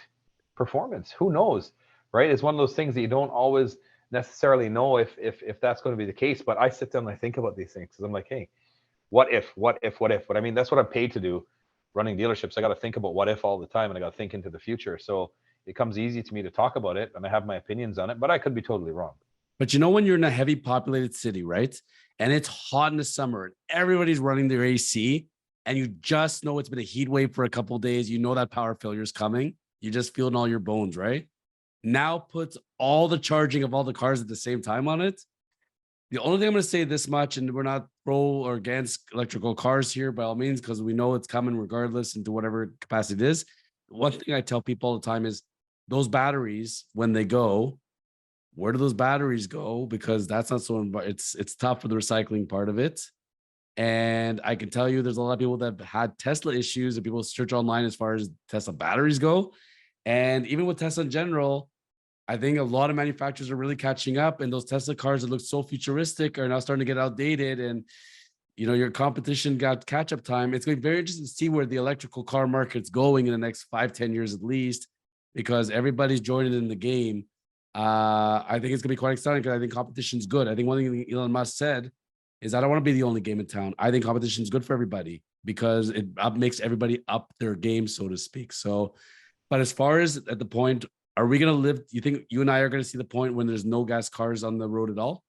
performance. Who knows, right? It's one of those things that you don't always necessarily know if that's going to be the case. But I sit down and I think about these things because I'm like, hey, what if, what if, what if? But I mean, that's what I'm paid to do, running dealerships. I got to think about what if all the time, and I got to think into the future. So it comes easy to me to talk about it, and I have my opinions on it, but I could be totally wrong. But you know, when you're in a heavy populated city, right? And it's hot in the summer and everybody's running their AC, and you just know it's been a heat wave for a couple of days. You know that power failure is coming. You just feel in all your bones, right? Now puts all the charging of all the cars at the same time on it. The only thing I'm going to say this much, and we're not pro or against electrical cars here by all means, because we know it's coming regardless into whatever capacity it is. One thing I tell people all the time is those batteries, when they go, where do those batteries go? Because that's not so, it's tough for the recycling part of it. And I can tell you there's a lot of people that had Tesla issues and people search online as far as Tesla batteries go. And even with Tesla in general, I think a lot of manufacturers are really catching up, and those Tesla cars that look so futuristic are now starting to get outdated. And your competition got catch up time. It's going to be very interesting to see where the electrical car market's going in the next 5-10 years at least, because everybody's joining in the game. I think it's going to be quite exciting because I think competition's good. I think one thing Elon Musk said is, I don't want to be the only game in town. I think competition is good for everybody because it makes everybody up their game, so to speak. So, but as far as at the point, are we going to live? You think you and I are going to see the point when there's no gas cars on the road at all?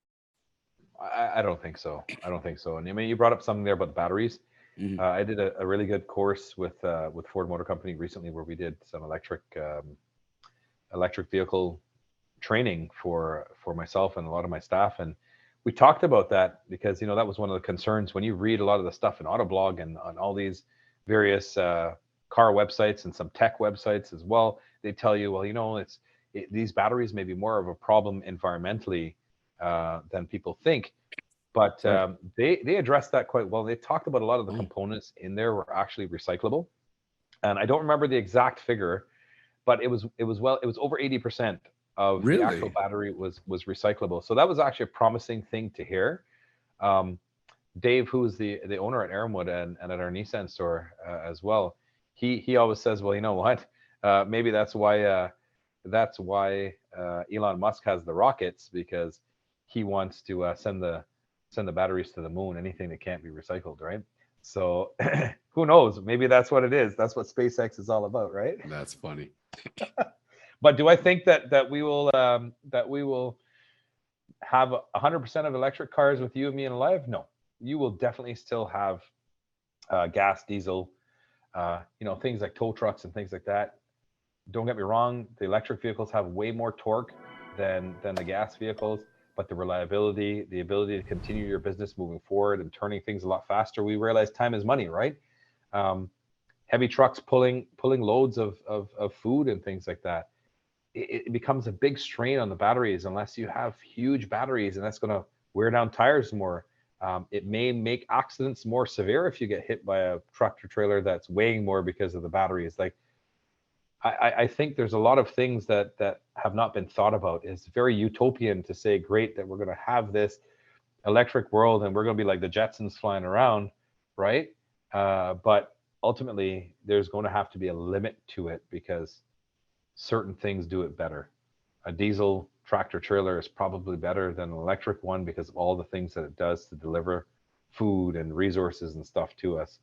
I don't think so. I don't think so. And I mean, you brought up something there about batteries. Mhm. I did a really good course with Ford Motor Company recently, where we did some electric vehicle training for myself and a lot of my staff, and we talked about that because that was one of the concerns when you read a lot of the stuff in Autoblog and on all these various car websites and some tech websites as well. They tell you, well, these batteries may be more of a problem environmentally than people think. But Right. they addressed that quite well. They talked about a lot of the Oh, components in there were actually recyclable, and I don't remember the exact figure, but it was over 80% of the actual really? battery was recyclable. So that was actually a promising thing to hear. Um, Dave, who is the owner at Aramwood and at our Nissan store as well, he always says, well, you know what? Maybe that's why Elon Musk has the rockets, because he wants to send the batteries to the moon. Anything that can't be recycled, right? So who knows? Maybe that's what it is. That's what SpaceX is all about, right? That's funny. But do I think that we will have 100% of electric cars with you and me in alive? No, you will definitely still have gas, diesel, things like tow trucks and things like that. Don't get me wrong, the electric vehicles have way more torque than the gas vehicles, but the reliability, the ability to continue your business moving forward and turning things a lot faster. We realize time is money, right? Um, Heavy trucks pulling loads of food and things like that. It becomes a big strain on the batteries unless you have huge batteries, and that's going to wear down tires more. It may make accidents more severe if you get hit by a tractor trailer that's weighing more because of the batteries. Like, I think there's a lot of things that have not been thought about. It's very utopian to say, great, that we're going to have this electric world and we're going to be like the Jetsons flying around, right? But ultimately, there's going to have to be a limit to it because certain things do it better. A diesel tractor trailer is probably better than an electric one because of all the things that it does to deliver food and resources and stuff to us.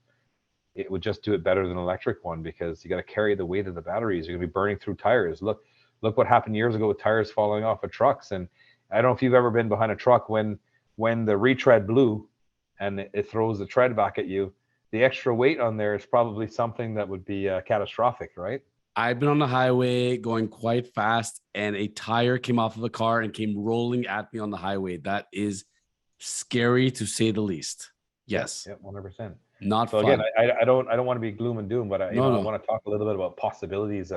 It would just do it better than an electric one because you got to carry the weight of the batteries. You're going to be burning through tires. Look what happened years ago with tires falling off of trucks. And I don't know if you've ever been behind a truck when the retread blew and it throws the tread back at you. The extra weight on there is probably something that would be catastrophic, right? I've been on the highway going quite fast, and a tire came off of a car and came rolling at me on the highway. That is Scary to say the least. Yep, Yes. yep, 100%. Not So again, fun. I don't want to be gloom and doom, but No, I no. want to talk a little bit about possibilities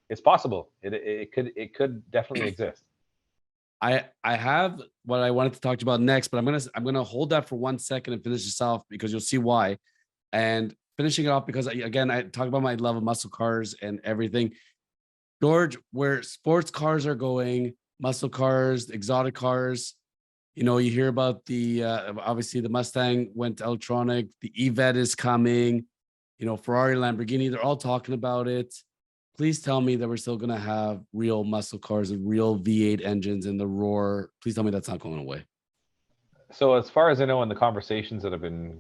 it's possible. It could definitely exist. I have what I wanted to talk to you about next, but I'm gonna hold that for 1 second and finish this off because you'll see why. And finishing it off because again, I talk about my love of muscle cars and everything. George, where sports cars are going, muscle cars, exotic cars. You hear about the obviously the Mustang went electronic, the E-Vet is coming, Ferrari, Lamborghini, they're all talking about it. Please tell me that we're still going to have real muscle cars and real V8 engines and the roar. Please tell me that's not going away. So as far as I know, in the conversations that have been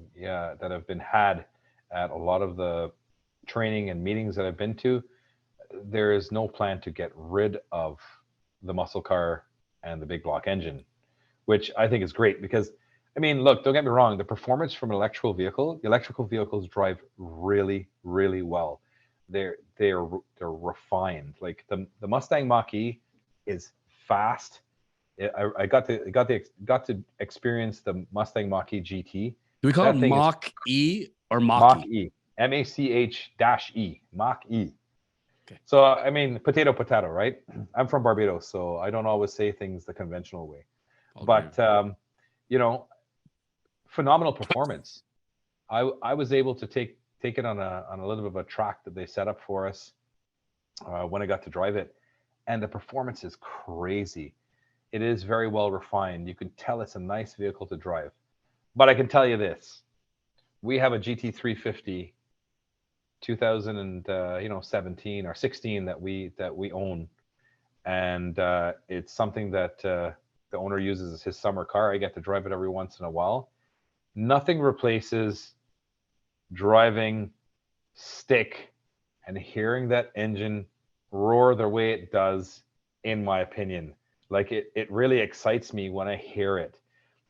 had at a lot of the training and meetings that I've been to, there is no plan to get rid of the muscle car and the big block engine, which I think is great because, I mean, look, don't get me wrong, the performance from an electrical vehicles drive really, really well. They're refined. Like the Mustang Mach-E is fast. I got to experience the Mustang Mach-E GT. Do we call it That thing is Mach E or Mach-E? Mach-E, Mach-E, Mach-E. Okay. So I mean, potato, right? I'm from Barbados, so I don't always say things the conventional way. All good. But you know, phenomenal performance. I was able to take it on a little bit of a track that they set up for us when I got to drive it, and the performance is crazy. It is very well refined. You can tell it's a nice vehicle to drive. But I can tell you this: we have a GT350 2017 or 16 that we own, and it's something that the owner uses as his summer car. I get to drive it every once in a while. Nothing replaces driving stick and hearing that engine roar the way it does, in my opinion. Like it really excites me when I hear it.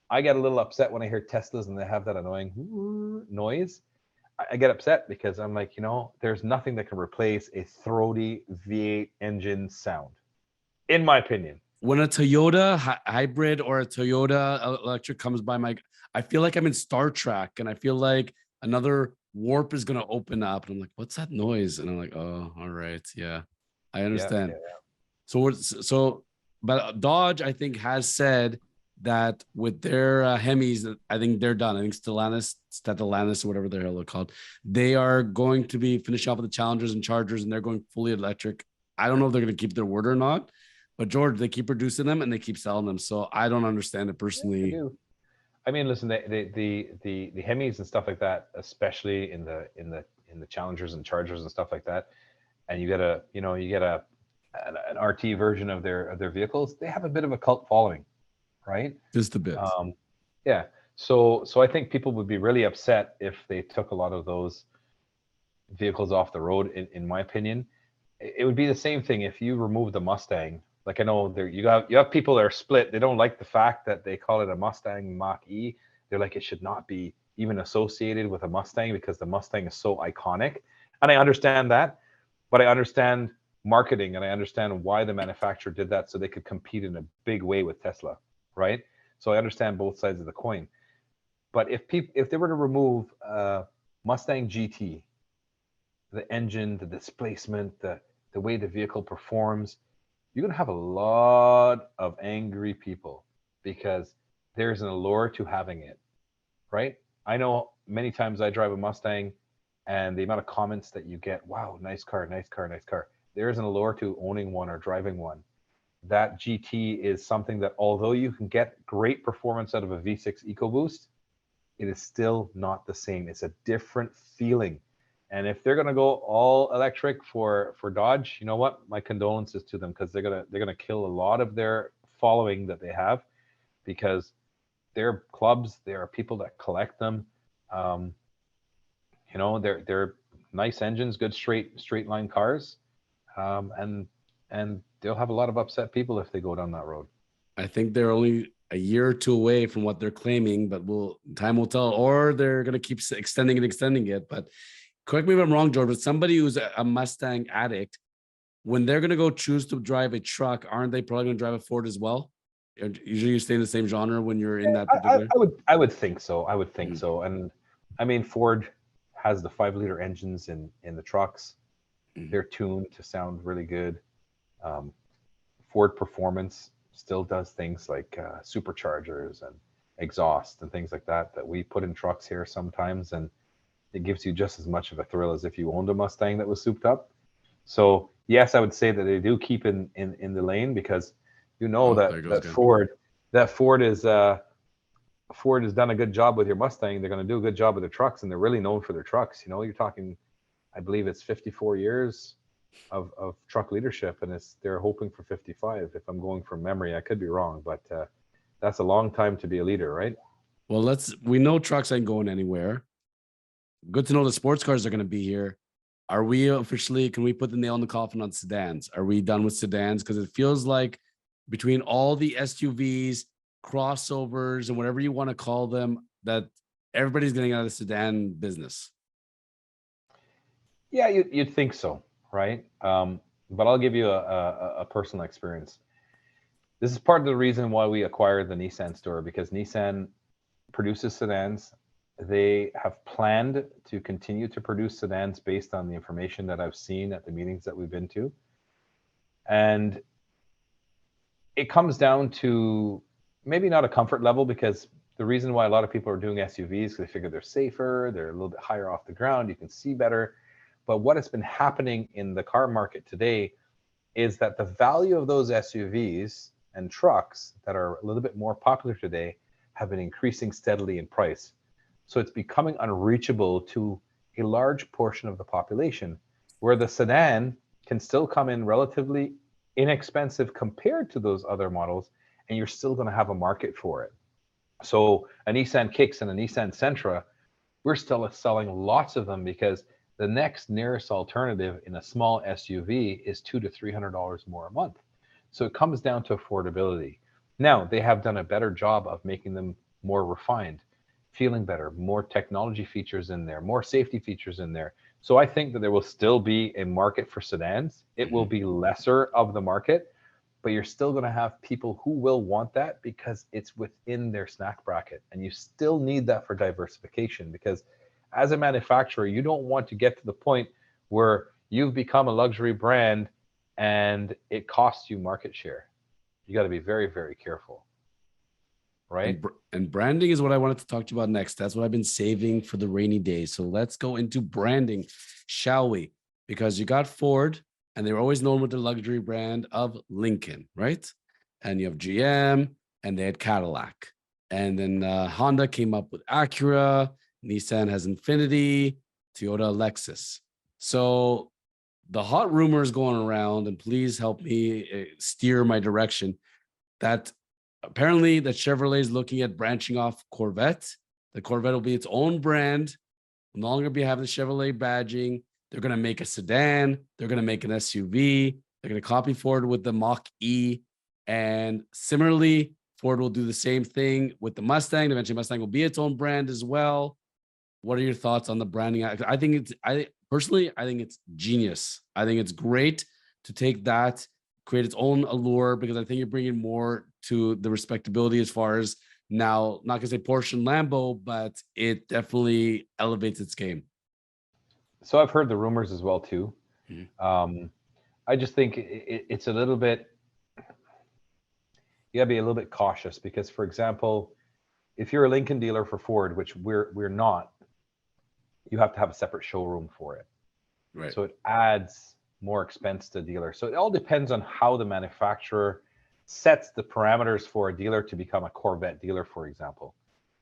I get a little upset when I hear Teslas and they have that annoying noise. I get upset because I'm like, there's nothing that can replace a throaty V8 engine sound, in my opinion. When a Toyota hybrid or a Toyota electric comes by I feel like I'm in Star Trek and I feel like another warp is going to open up and I'm like, what's that noise? And I'm like, oh, all right. Yeah, I Yeah, understand. yeah. But Dodge, I think, has said that with their Hemis, I think they're done. I think Stellantis, or whatever the hell they're called, they are going to be finishing off with the Challengers and Chargers, and they're going fully electric. I don't know if they're going to keep their word or not, but George, they keep producing them and they keep selling them. So I don't understand it Yeah, they personally. do. I mean, listen, the Hemis and stuff like that, especially in the Challengers and Chargers and stuff like that, and you get an RT version of their vehicles, they have a bit of a cult following, right? Just a bit. Yeah. So I think people would be really upset if they took a lot of those vehicles off the road. In my opinion, it would be the same thing if you remove the Mustang. Like I know there you have people that are split. They don't like the fact that they call it a Mustang Mach-E. They're like, it should not be even associated with a Mustang because the Mustang is so iconic. And I understand that, but I understand marketing and I understand why the manufacturer did that so they could compete in a big way with Tesla, right? So I understand both sides of the coin. But if they were to remove Mustang GT, the engine, the displacement, the way the vehicle performs, you're going to have a lot of angry people because there's an allure to having it, right? I know many times I drive a Mustang and the amount of comments that you get, wow, nice car, nice car, nice car. There is an allure to owning one or driving one. That GT is something that, although you can get great performance out of a V6 EcoBoost, it is still not the same. It's a different feeling. And if they're gonna go all electric for Dodge, you know what? My condolences to them because they're gonna kill a lot of their following that they have because they're clubs, there are people that collect them. Um, they're nice engines, good straight line cars, and they'll have a lot of upset people if they go down that road. I think they're only a year or two away from what they're claiming, but time will tell, or they're going to keep extending it. But correct me if I'm wrong, George, but somebody who's a Mustang addict, when they're going to go choose to drive a truck, aren't they probably going to drive a Ford as well? Usually you stay in the same genre when you're in that I, particular. I would think so. I would think Mm, so. And I mean, Ford has the 5 liter engines in the trucks. mm. They're tuned to sound really good. Um, Ford Performance still does things like superchargers and exhaust and things like that that we put in trucks here sometimes, and it gives you just as much of a thrill as if you owned a Mustang that was souped up. So yes, I would say that they do keep in the lane, because you know Oh, that there goes that again. Ford is Ford has done a good job with your Mustang. They're going to do a good job with their trucks, and they're really known for their trucks. You know, you're talking, I believe it's 54 years of truck leadership, and they're hoping for 55. If I'm going from memory, I could be wrong, but that's a long time to be a leader, right? Well, we know trucks ain't going anywhere. Good to know the sports cars are going to be here. Are we officially, can we put the nail in the coffin on sedans? Are we done with sedans? Because it feels like between all the SUVs, crossovers, and whatever you want to call them, that everybody's getting out of the sedan business. Yeah, you'd think so, right? But I'll give you a personal experience. This is part of the reason why we acquired the Nissan store, because Nissan produces sedans. They have planned to continue to produce sedans based on the information that I've seen at the meetings that we've been to. And it comes down to maybe not a comfort level, because the reason why a lot of people are doing SUVs is they figure they're safer, they're a little bit higher off the ground, you can see better. But what has been happening in the car market today is that the value of those SUVs and trucks that are a little bit more popular today have been increasing steadily in price. So it's becoming unreachable to a large portion of the population, where the sedan can still come in relatively inexpensive compared to those other models, and you're still going to have a market for it. So a Nissan Kicks and a Nissan Sentra, we're still selling lots of them, because the next nearest alternative in a small SUV is $200 to $300 more a month. So it comes down to affordability. Now, they have done a better job of making them more refined, feeling better, more technology features in there, more safety features in there. So I think that there will still be a market for sedans. It will Mhm. be lesser of the market, but you're still going to have people who will want that because it's within their snack bracket. And you still need that for diversification, because as a manufacturer, you don't want to get to the point where you've become a luxury brand and it costs you market share. You got to be very, very careful, right? And branding is what I wanted to talk to you about next. That's what I've been saving for the rainy days. So let's go into branding, shall we? Because you got Ford, and they were always known with the luxury brand of Lincoln, right? And you have GM, and they had Cadillac. And then Honda came up with Acura, Nissan has Infiniti, Toyota Lexus. So the hot rumors going around, and please help me steer my direction, that apparently that Chevrolet is looking at branching off Corvette. The Corvette will be its own brand, no longer be having the Chevrolet badging. They're going to make a sedan. They're going to make an SUV. They're going to copy Ford with the Mach E. And similarly, Ford will do the same thing with the Mustang. Eventually, Mustang will be its own brand as well. What are your thoughts on the branding? I think I think it's genius. I think it's great to take that, create its own allure, because I think you're bringing more to the respectability as far as now, not gonna say Porsche and Lambo, but it definitely elevates its game. So I've heard the rumors as well too. Mhm. Um, I just think it's a little bit, you gotta be a little bit cautious, because, for example, if you're a Lincoln dealer for Ford, which we're not, you have to have a separate showroom for it. Right. So it adds more expense to the dealer. So it all depends on how the manufacturer sets the parameters for a dealer to become a Corvette dealer, for example.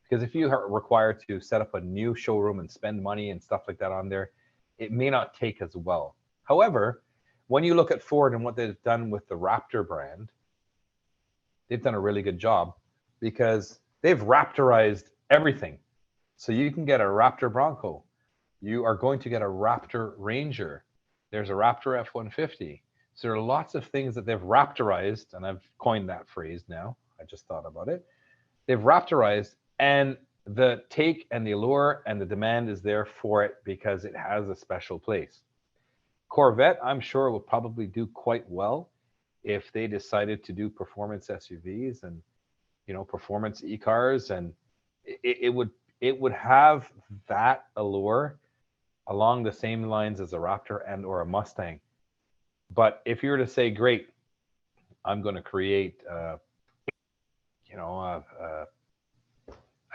Because if you are required to set up a new showroom and spend money and stuff like that on there, it may not take as well. However, when you look at Ford and what they've done with the Raptor brand, they've done a really good job, because they've Raptorized everything. So you can get a Raptor Bronco. You are going to get a Raptor Ranger. There's a Raptor F-150. So there are lots of things that they've Raptorized, and I've coined that phrase now. I just thought about it. They've Raptorized, and the take and the allure and the demand is there for it because it has a special place. Corvette, I'm sure, will probably do quite well if they decided to do performance SUVs and, performance e-cars, and it would have that allure along the same lines as a Raptor and or a Mustang. But if you were to say, great, I'm going to create, a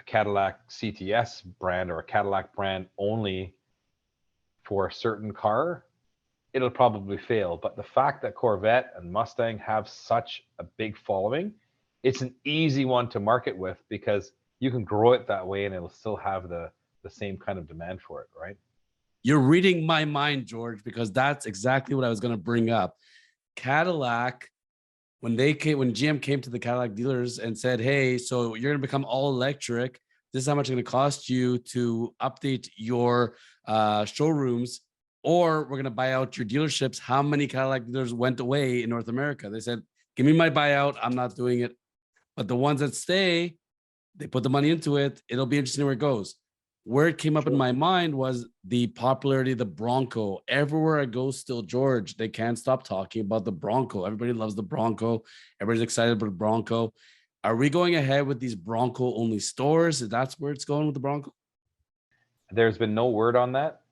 Cadillac CTS brand or a Cadillac brand only for a certain car, it'll probably fail. But the fact that Corvette and Mustang have such a big following, it's an easy one to market with because you can grow it that way and it'll still have the same kind of demand for it, right? You're reading my mind, George, because that's exactly what I was going to bring up. Cadillac, when GM came to the Cadillac dealers and said, "Hey, so you're going to become all electric. This is how much it's going to cost you to update your showrooms, or we're going to buy out your dealerships." How many Cadillac dealers went away in North America? They said, "Give me my buyout. I'm not doing it." But the ones that stay, they put the money into it. It'll be interesting where it goes. Where it came up in my mind was the popularity of the Bronco. Everywhere I go, still, George, they can't stop talking about the Bronco. Everybody loves the Bronco. Everybody's excited about the Bronco. Are we going ahead with these Bronco only stores? That's where it's going with the Bronco? There's been no word on that.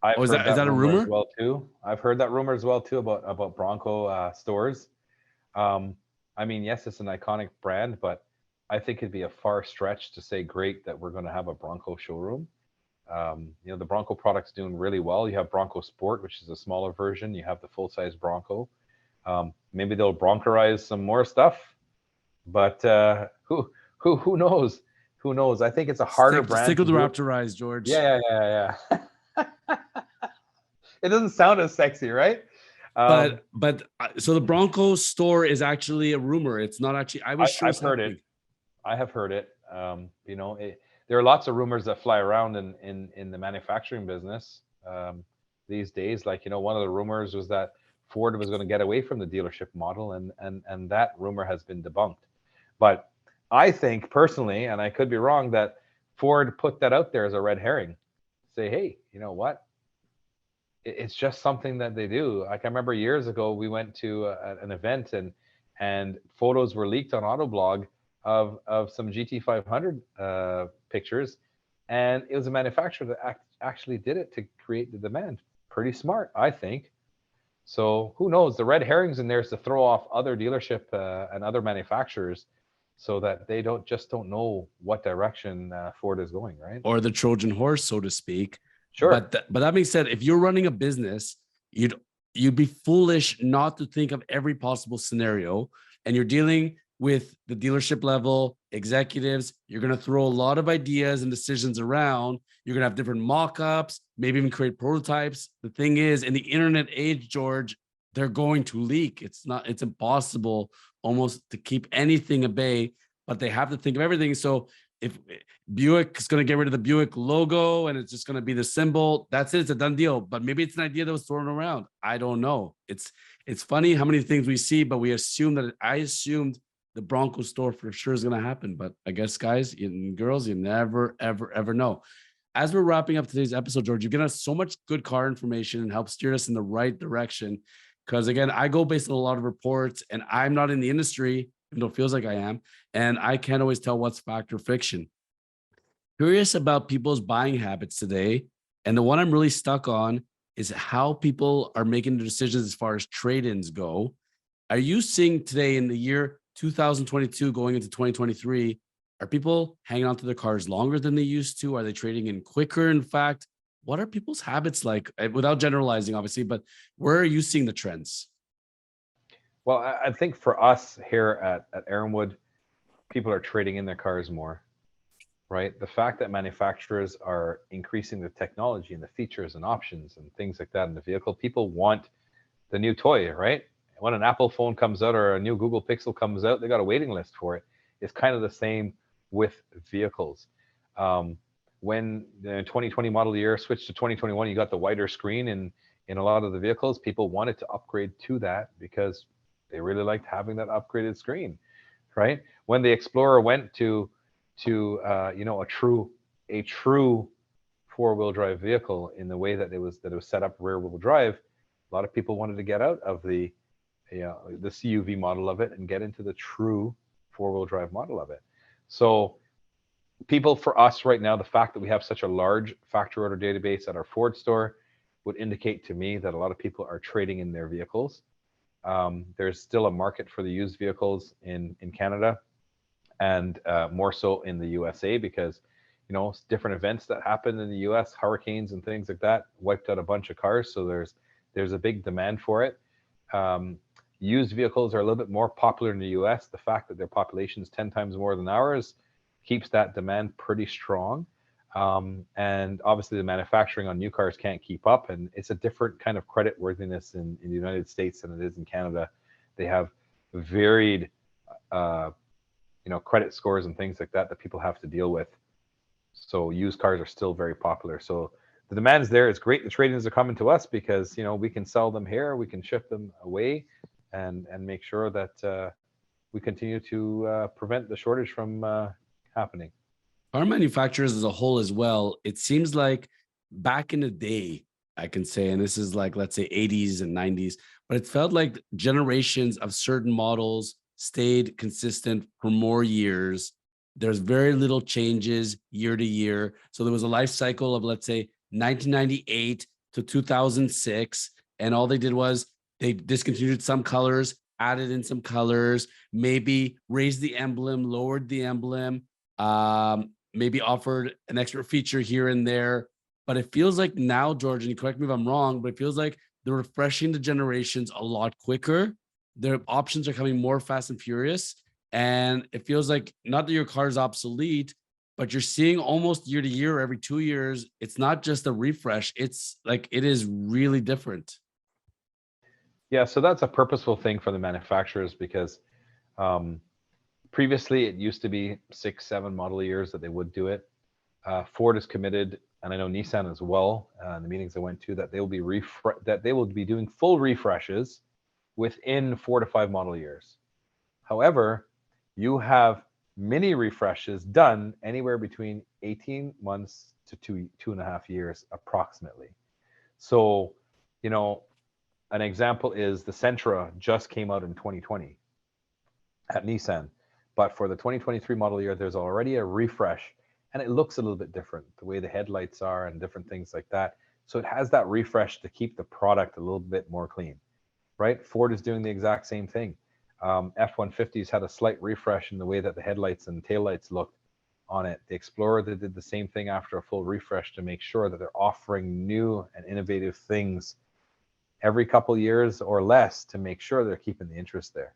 I've Oh, is heard that that a rumor as rumor? well too. I've heard that rumor as well too about Bronco stores. Um, I mean, yes, it's an iconic brand, but I think it'd be a far stretch to say, great, that we're going to have a Bronco showroom. The Bronco product's doing really well. You have Bronco Sport, which is a smaller version. You have the full-size Bronco. Maybe they'll Broncorize some more stuff, but who knows? Who knows? I think it's a harder Stick brand with to the do it. Raptorize, George. Yeah. It doesn't sound as sexy, right? So the Bronco store is actually a rumor. It's not actually. I was sure I've it's heard it. happening. I have heard it. There are lots of rumors that fly around in the manufacturing business these days. Like, one of the rumors was that Ford was going to get away from the dealership model, and that rumor has been debunked. But I think personally, and I could be wrong, that Ford put that out there as a red herring. Say, hey, you know what? It's just something that they do. Like, I remember years ago, we went to an event, and photos were leaked on Autoblog of some GT500 pictures, and it was a manufacturer that actually did it to create the demand. Pretty smart, I think. So who knows? The red herrings in there is to throw off other dealership and other manufacturers, so that they don't know what direction Ford is going, right? Or the Trojan horse, so to speak. Sure. But that being said, if you're running a business, you'd be foolish not to think of every possible scenario. And you're dealing with the dealership level executives. You're going to throw a lot of ideas and decisions around. You're going to have different mock-ups, maybe even create prototypes. The thing is, in the internet age, George, they're going to leak. It's impossible almost to keep anything at bay, but they have to think of everything. So if Buick is going to get rid of the Buick logo and it's just going to be the symbol, that's it. It's a done deal. But maybe it's an idea that was thrown around. I don't know. It's funny how many things we see, but I assumed the Bronco store for sure is going to happen. But I guess, guys and girls, you never, ever, ever know. As we're wrapping up today's episode, George, you've given us so much good car information and helped steer us in the right direction. Because again, I go based on a lot of reports, and I'm not in the industry, even though it feels like I am, and I can't always tell what's fact or fiction. Curious about people's buying habits today. And the one I'm really stuck on is how people are making the decisions as far as trade-ins go. Are you seeing today in the year 2022 going into 2023, are people hanging on to their cars longer than they used to? Are they trading in quicker? In fact, what are people's habits like? Without generalizing, obviously, but where are you seeing the trends? Well, I think for us here at Aaronwood, people are trading in their cars more, right? The fact that manufacturers are increasing the technology and the features and options and things like that in the vehicle, people want the new toy, right? When an Apple phone comes out or a new Google Pixel comes out, they got a waiting list for it. It's kind of the same with vehicles. When the 2020 model year switched to 2021, you got the wider screen in a lot of the vehicles. People wanted to upgrade to that because they really liked having that upgraded screen, right? When the Explorer went to a true four-wheel drive vehicle in the way that it was set up rear-wheel drive, a lot of people wanted to get out of the the CUV model of it and get into the true four-wheel drive model of it. So people, for us right now, the fact that we have such a large factory order database at our Ford store would indicate to me that a lot of people are trading in their vehicles. There's still a market for the used vehicles in Canada, and more so in the USA, because different events that happened in the US, hurricanes and things like that, wiped out a bunch of cars. So there's a big demand for it. Used vehicles are a little bit more popular in the US. The fact that their population is 10 times more than ours keeps that demand pretty strong. And obviously the manufacturing on new cars can't keep up, and it's a different kind of credit worthiness in the United States than it is in Canada. They have varied credit scores and things like that that people have to deal with. So used cars are still very popular. So the demand is there. It's great. The trade-ins are coming to us because we can sell them here, we can ship them away, and make sure that we continue to prevent the shortage from happening. Car manufacturers as a whole as well, it seems like back in the day, I can say, and this is like, let's say 80s and 90s, but it felt like generations of certain models stayed consistent for more years. There's very little changes year to year. So there was a life cycle of, let's say, 1998 to 2006. And all they did was they discontinued some colors, added in some colors, maybe raised the emblem, lowered the emblem, maybe offered an extra feature here and there. But it feels like now, George, and you correct me if I'm wrong, but it feels like they're refreshing the generations a lot quicker. Their options are coming more fast and furious. And it feels like not that your car is obsolete, but you're seeing almost year to year, every 2 years, it's not just a refresh. It's like, it is really different. Yeah, so that's a purposeful thing for the manufacturers because um, previously it used to be 6, 7 model years that they would do it. Ford is committed, and I know Nissan as well. In the meetings I went to, that they will be doing full refreshes within 4 to 5 model years. However, you have mini refreshes done anywhere between 18 months to 2.5 years approximately. So, you know, an example is the Sentra just came out in 2020 at Nissan, but for the 2023 model year, there's already a refresh, and it looks a little bit different, the way the headlights are and different things like that. So it has that refresh to keep the product a little bit more clean, right? Ford is doing the exact same thing. F-150s had a slight refresh in the way that the headlights and taillights looked on it. The Explorer, they did the same thing after a full refresh to make sure that they're offering new and innovative things every couple years or less to make sure they're keeping the interest there.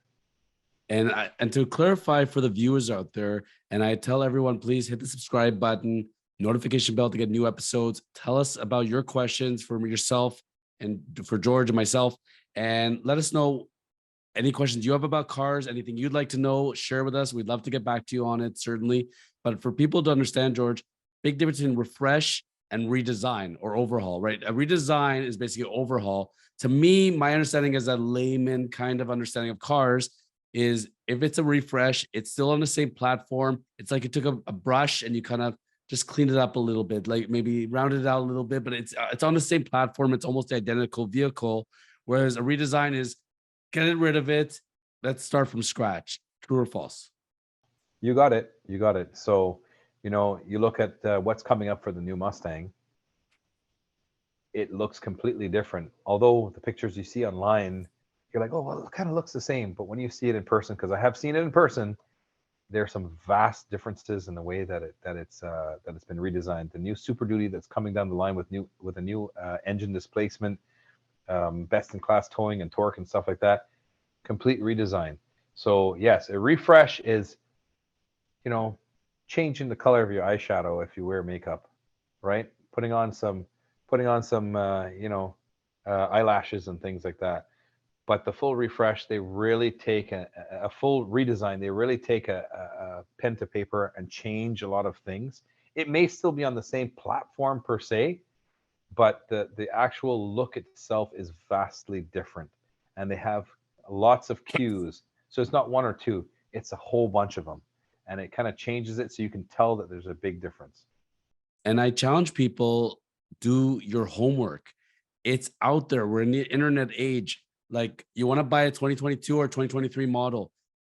And to clarify for the viewers out there, and I tell everyone, please hit the subscribe button, notification bell to get new episodes. Tell us about your questions for yourself and for George and myself, and let us know any questions you have about cars, anything you'd like to know, share with us. We'd love to get back to you on it, certainly. But for people to understand, George, big difference in refresh and redesign or overhaul, right? A redesign is basically overhaul. To me, my understanding as a layman kind of understanding of cars is if it's a refresh, it's still on the same platform. It's like you took a brush and you kind of just cleaned it up a little bit, like maybe rounded it out a little bit, but it's on the same platform. It's almost the identical vehicle. Whereas a redesign is get rid of it. Let's start from scratch. True or false? You got it. You got it. So, you look at what's coming up for the new Mustang. It looks completely different. Although the pictures you see online, you're like, oh, well, it kind of looks the same. But when you see it in person, because I have seen it in person, there's some vast differences in the way that it's been redesigned. The new Super Duty that's coming down the line with a new engine displacement, best in class towing and torque and stuff like that, complete redesign. So yes, a refresh is, changing the color of your eyeshadow if you wear makeup, right? Putting on some eyelashes and things like that. But the full refresh, they really take a full redesign. They really take a pen to paper and change a lot of things. It may still be on the same platform per se, but the actual look itself is vastly different. And they have lots of cues. So it's not one or two, it's a whole bunch of them. And it kind of changes it so you can tell that there's a big difference. And I challenge people, do your homework. It's out there. We're in the internet age. Like you want to buy a 2022 or 2023 model,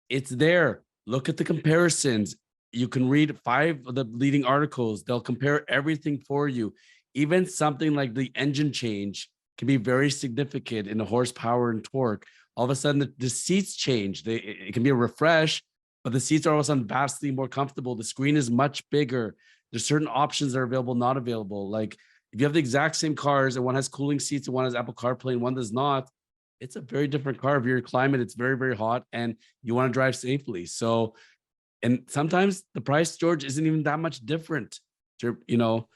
it's there. Look at the comparisons. You can read 5 of the leading articles. They'll compare everything for you. Even something like the engine change can be very significant in the horsepower and torque. All of a sudden, the seats change. It can be a refresh, but the seats are all of a sudden vastly more comfortable. The screen is much bigger. There's certain options that are available, not available. Like if you have the exact same cars and one has cooling seats and one has Apple CarPlay and one does not, it's a very different car. If you're in climate, it's very, very hot and you want to drive safely. So, and sometimes the price, George, isn't even that much different. You know,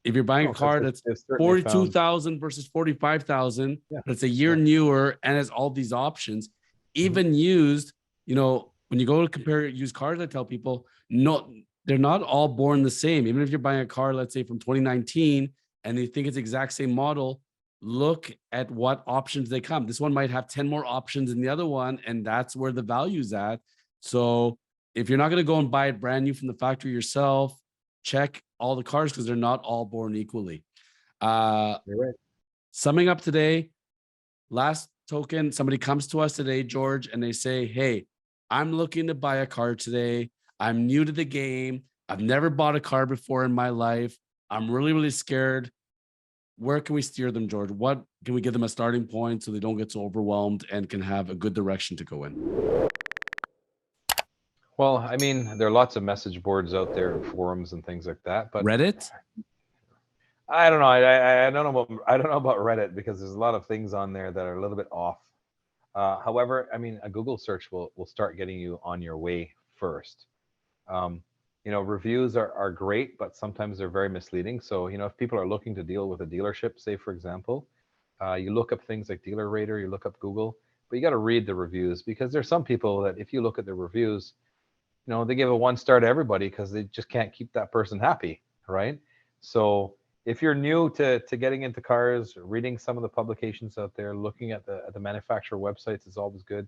if you're buying a No, because car that's they've certainly found, 42,000 versus 45,000, yeah, but it's a year yeah. newer and has all these options, Mhm. even used, when you go to compare used cars, I tell people, no, they're not all born the same. Even if you're buying a car, let's say from 2019, and they think it's the exact same model, look at what options they come. This one might have 10 more options than the other one, and that's where the value's at. So if you're not going to go and buy it brand new from the factory yourself, check all the cars because they're not all born equally. Uh, You're right. Summing up today, last token, somebody comes to us today, George, and they say, hey, I'm looking to buy a car today. I'm new to the game. I've never bought a car before in my life. I'm really, really scared. Where can we steer them, George? What can we give them a starting point so they don't get so overwhelmed and can have a good direction to go in? Well, I mean, there are lots of message boards out there and forums and things like that, but Reddit? I don't know. I don't know about Reddit because there's a lot of things on there that are a little bit off. However, I mean, a Google search will start getting you on your way first. Um, reviews are great, but sometimes they're very misleading. So, if people are looking to deal with a dealership, say for example, you look up things like Dealer Rater, you look up Google, but you got to read the reviews because there's some people that if you look at the reviews, they give a 1 star to everybody because they just can't keep that person happy, right? So if you're new to getting into cars, reading some of the publications out there, looking at the manufacturer websites is always good.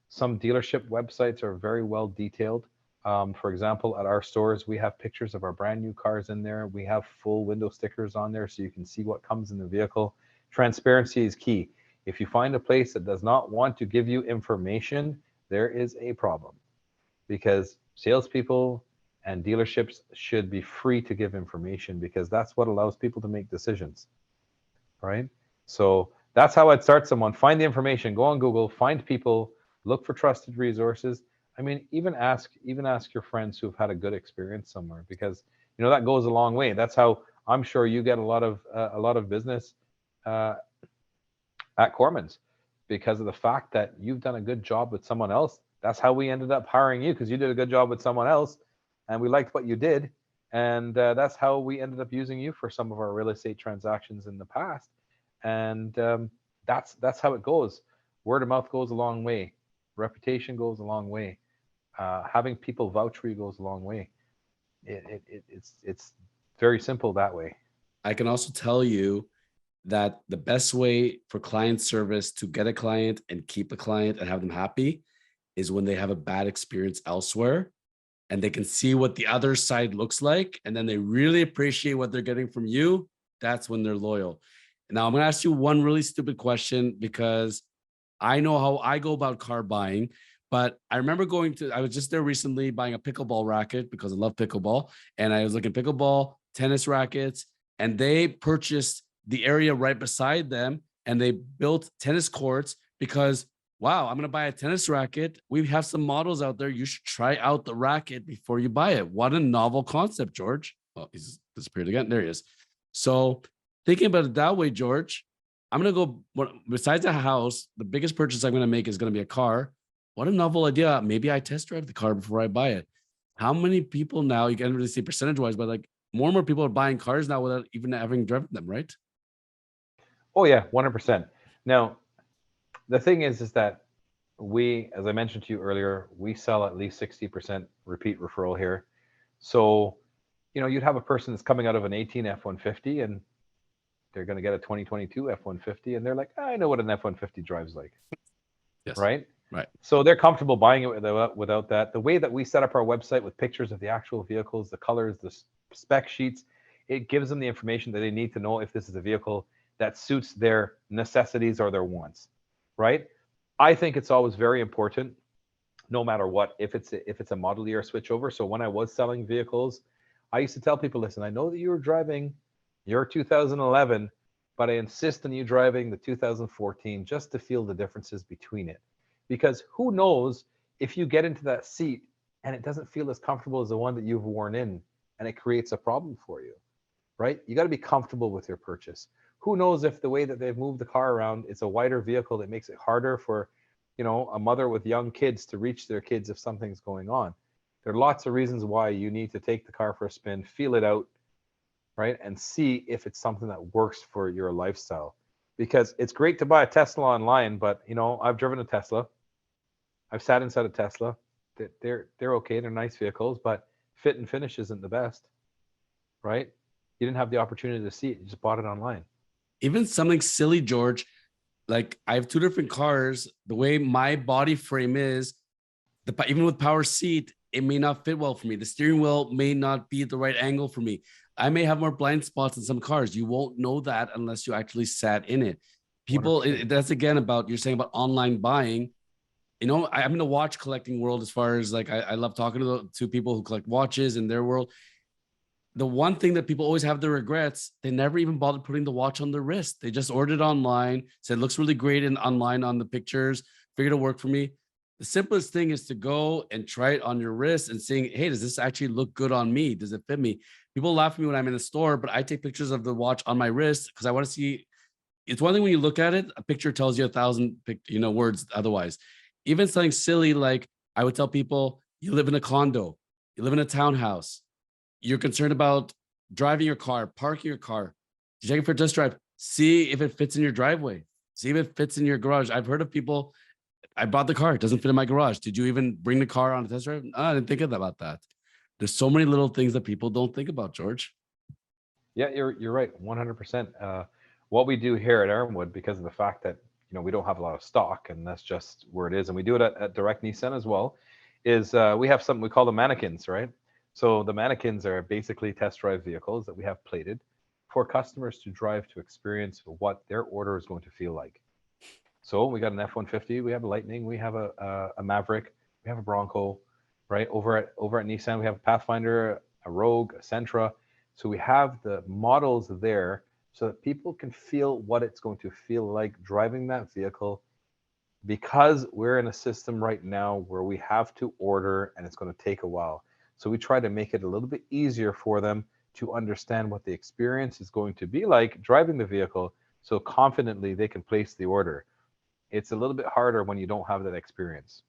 Some dealership websites are very well detailed. For example, at our stores, we have pictures of our brand new cars in there. We have full window stickers on there so you can see what comes in the vehicle. Transparency is key. If you find a place that does not want to give you information, there is a problem because salespeople and dealerships should be free to give information because that's what allows people to make decisions, right? So that's how I'd start someone. Find the information, go on Google, find people, look for trusted resources. I mean, even ask your friends who've had a good experience somewhere because that goes a long way. That's how I'm sure you get a lot of business uh, at Cormans because of the fact that you've done a good job with someone else. That's how we ended up hiring you because you did a good job with someone else and we liked what you did. And that's how we ended up using you for some of our real estate transactions in the past. And that's how it goes. Word of mouth goes a long way. Reputation goes a long way. Having people vouch for you goes a long way. It's very simple that way. I can also tell you that the best way for client service to get a client and keep a client and have them happy is when they have a bad experience elsewhere and they can see what the other side looks like and then they really appreciate what they're getting from you. That's when they're loyal. Now I'm going to ask you one really stupid question because I know how I go about car buying, but I remember I was just there recently buying a pickleball racket because I love pickleball. And I was looking at pickleball, tennis rackets, and they purchased the area right beside them and they built tennis courts because, wow, I'm going to buy a tennis racket. We have some models out there. You should try out the racket before you buy it. What a novel concept, George. Oh, he's disappeared again. There he is. So thinking about it that way, George, I'm gonna go. Besides a house, the biggest purchase I'm gonna make is gonna be a car. What a novel idea! Maybe I test drive the car before I buy it. How many people now? You can't really say percentage wise, but like more and more people are buying cars now without even having driven them, right? Oh yeah, 100%. Now, the thing is that we, as I mentioned to you earlier, we sell at least 60% repeat referral here. So, you'd have a person that's coming out of an 18 F-150 and they're going to get a 2022 F-150 and they're like, I know what an F-150 drives like, Yes. right? Right. So they're comfortable buying it without that. The way that we set up our website with pictures of the actual vehicles, the colors, the spec sheets, it gives them the information that they need to know if this is a vehicle that suits their necessities or their wants. right? I think it's always very important, no matter what, if it's a model year switchover. So when I was selling vehicles, I used to tell people, listen, I know that you were driving your 2011, but I insist on you driving the 2014 just to feel the differences between it. Because who knows if you get into that seat and it doesn't feel as comfortable as the one that you've worn in, and it creates a problem for you, right? You got to be comfortable with your purchase. Who knows if the way that they've moved the car around, it's a wider vehicle that makes it harder for, a mother with young kids to reach their kids if something's going on. There are lots of reasons why you need to take the car for a spin, feel it out, right? And see if it's something that works for your lifestyle. Because it's great to buy a Tesla online, but I've driven a Tesla. I've sat inside a Tesla. They're okay, they're nice vehicles, but fit and finish isn't the best, right? You didn't have the opportunity to see it. You just bought it online. Even something silly, George, like I have two different cars. The way my body frame is, even with power seat, it may not fit well for me. The steering wheel may not be at the right angle for me. I may have more blind spots in some cars. You won't know that unless you actually sat in it. People, 100%. that's again about you're saying about online buying. I'm in the watch collecting world as far as like I love talking to people who collect watches in their world. The one thing that people always have their regrets, they never even bothered putting the watch on their wrist. They just ordered online, said looks really great in online on the pictures, figured it'll work for me. The simplest thing is to go and try it on your wrist and saying, hey, does this actually look good on me? Does it fit me? People laugh at me when I'm in the store, but I take pictures of the watch on my wrist because I want to see. It's one thing when you look at it, a picture tells you 1,000 words otherwise. Even something silly like I would tell people, you live in a condo, you live in a townhouse, you're concerned about driving your car, parking your car, you check it for a test drive, see if it fits in your driveway, see if it fits in your garage. I've heard of people, I bought the car, it doesn't fit in my garage. Did you even bring the car on a test drive? No, I didn't think about that. There's so many little things that people don't think about, George. Yeah, you're right, 100%. What we do here at Ironwood, because of the fact that we don't have a lot of stock, and that's just where it is, and we do it at Direct Nissan as well, is we have something we call the mannequins, right? So the mannequins are basically test drive vehicles that we have plated for customers to drive to experience what their order is going to feel like. So we got an F-150, we have a Lightning, we have a Maverick, we have a Bronco, right? Over at Nissan, we have a Pathfinder, a Rogue, a Sentra. So we have the models there so that people can feel what it's going to feel like driving that vehicle, because we're in a system right now where we have to order and it's going to take a while. So we try to make it a little bit easier for them to understand what the experience is going to be like driving the vehicle, so confidently they can place the order. It's a little bit harder when you don't have that experience.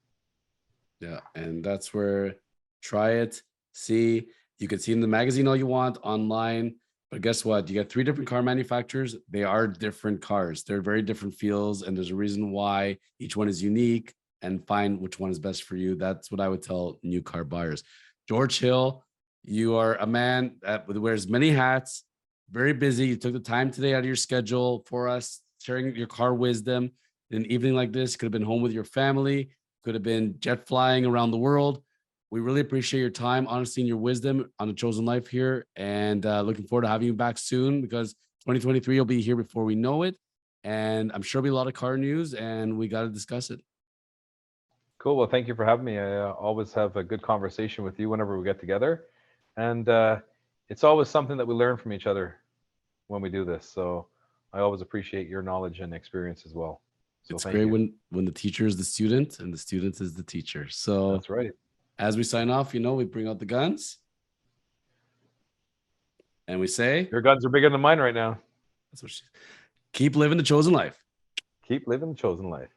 Yeah, and that's where try it, see. You can see in the magazine all you want online, but guess what? You got three different car manufacturers. They are different cars. They're very different feels, and there's a reason why each one is unique. And find which one is best for you. That's what I would tell new car buyers. George Hill, you are a man that wears many hats, very busy. You took the time today out of your schedule for us, sharing your car wisdom. In an evening like this, could have been home with your family, could have been jet flying around the world. We really appreciate your time, honesty, and your wisdom on the Chosen Life here. And looking forward to having you back soon, because 2023 will be here before we know it. And I'm sure there'll be a lot of car news, and we got to discuss it. Cool. Well, thank you for having me. I always have a good conversation with you whenever we get together. And it's always something that we learn from each other when we do this. So I always appreciate your knowledge and experience as well. So It's thank great you. when the teacher is the student and the student is the teacher. So That's right. as we sign off, we bring out the guns and we say, Your guns are bigger than mine right now. that's what keep living the chosen life. Keep living the chosen life.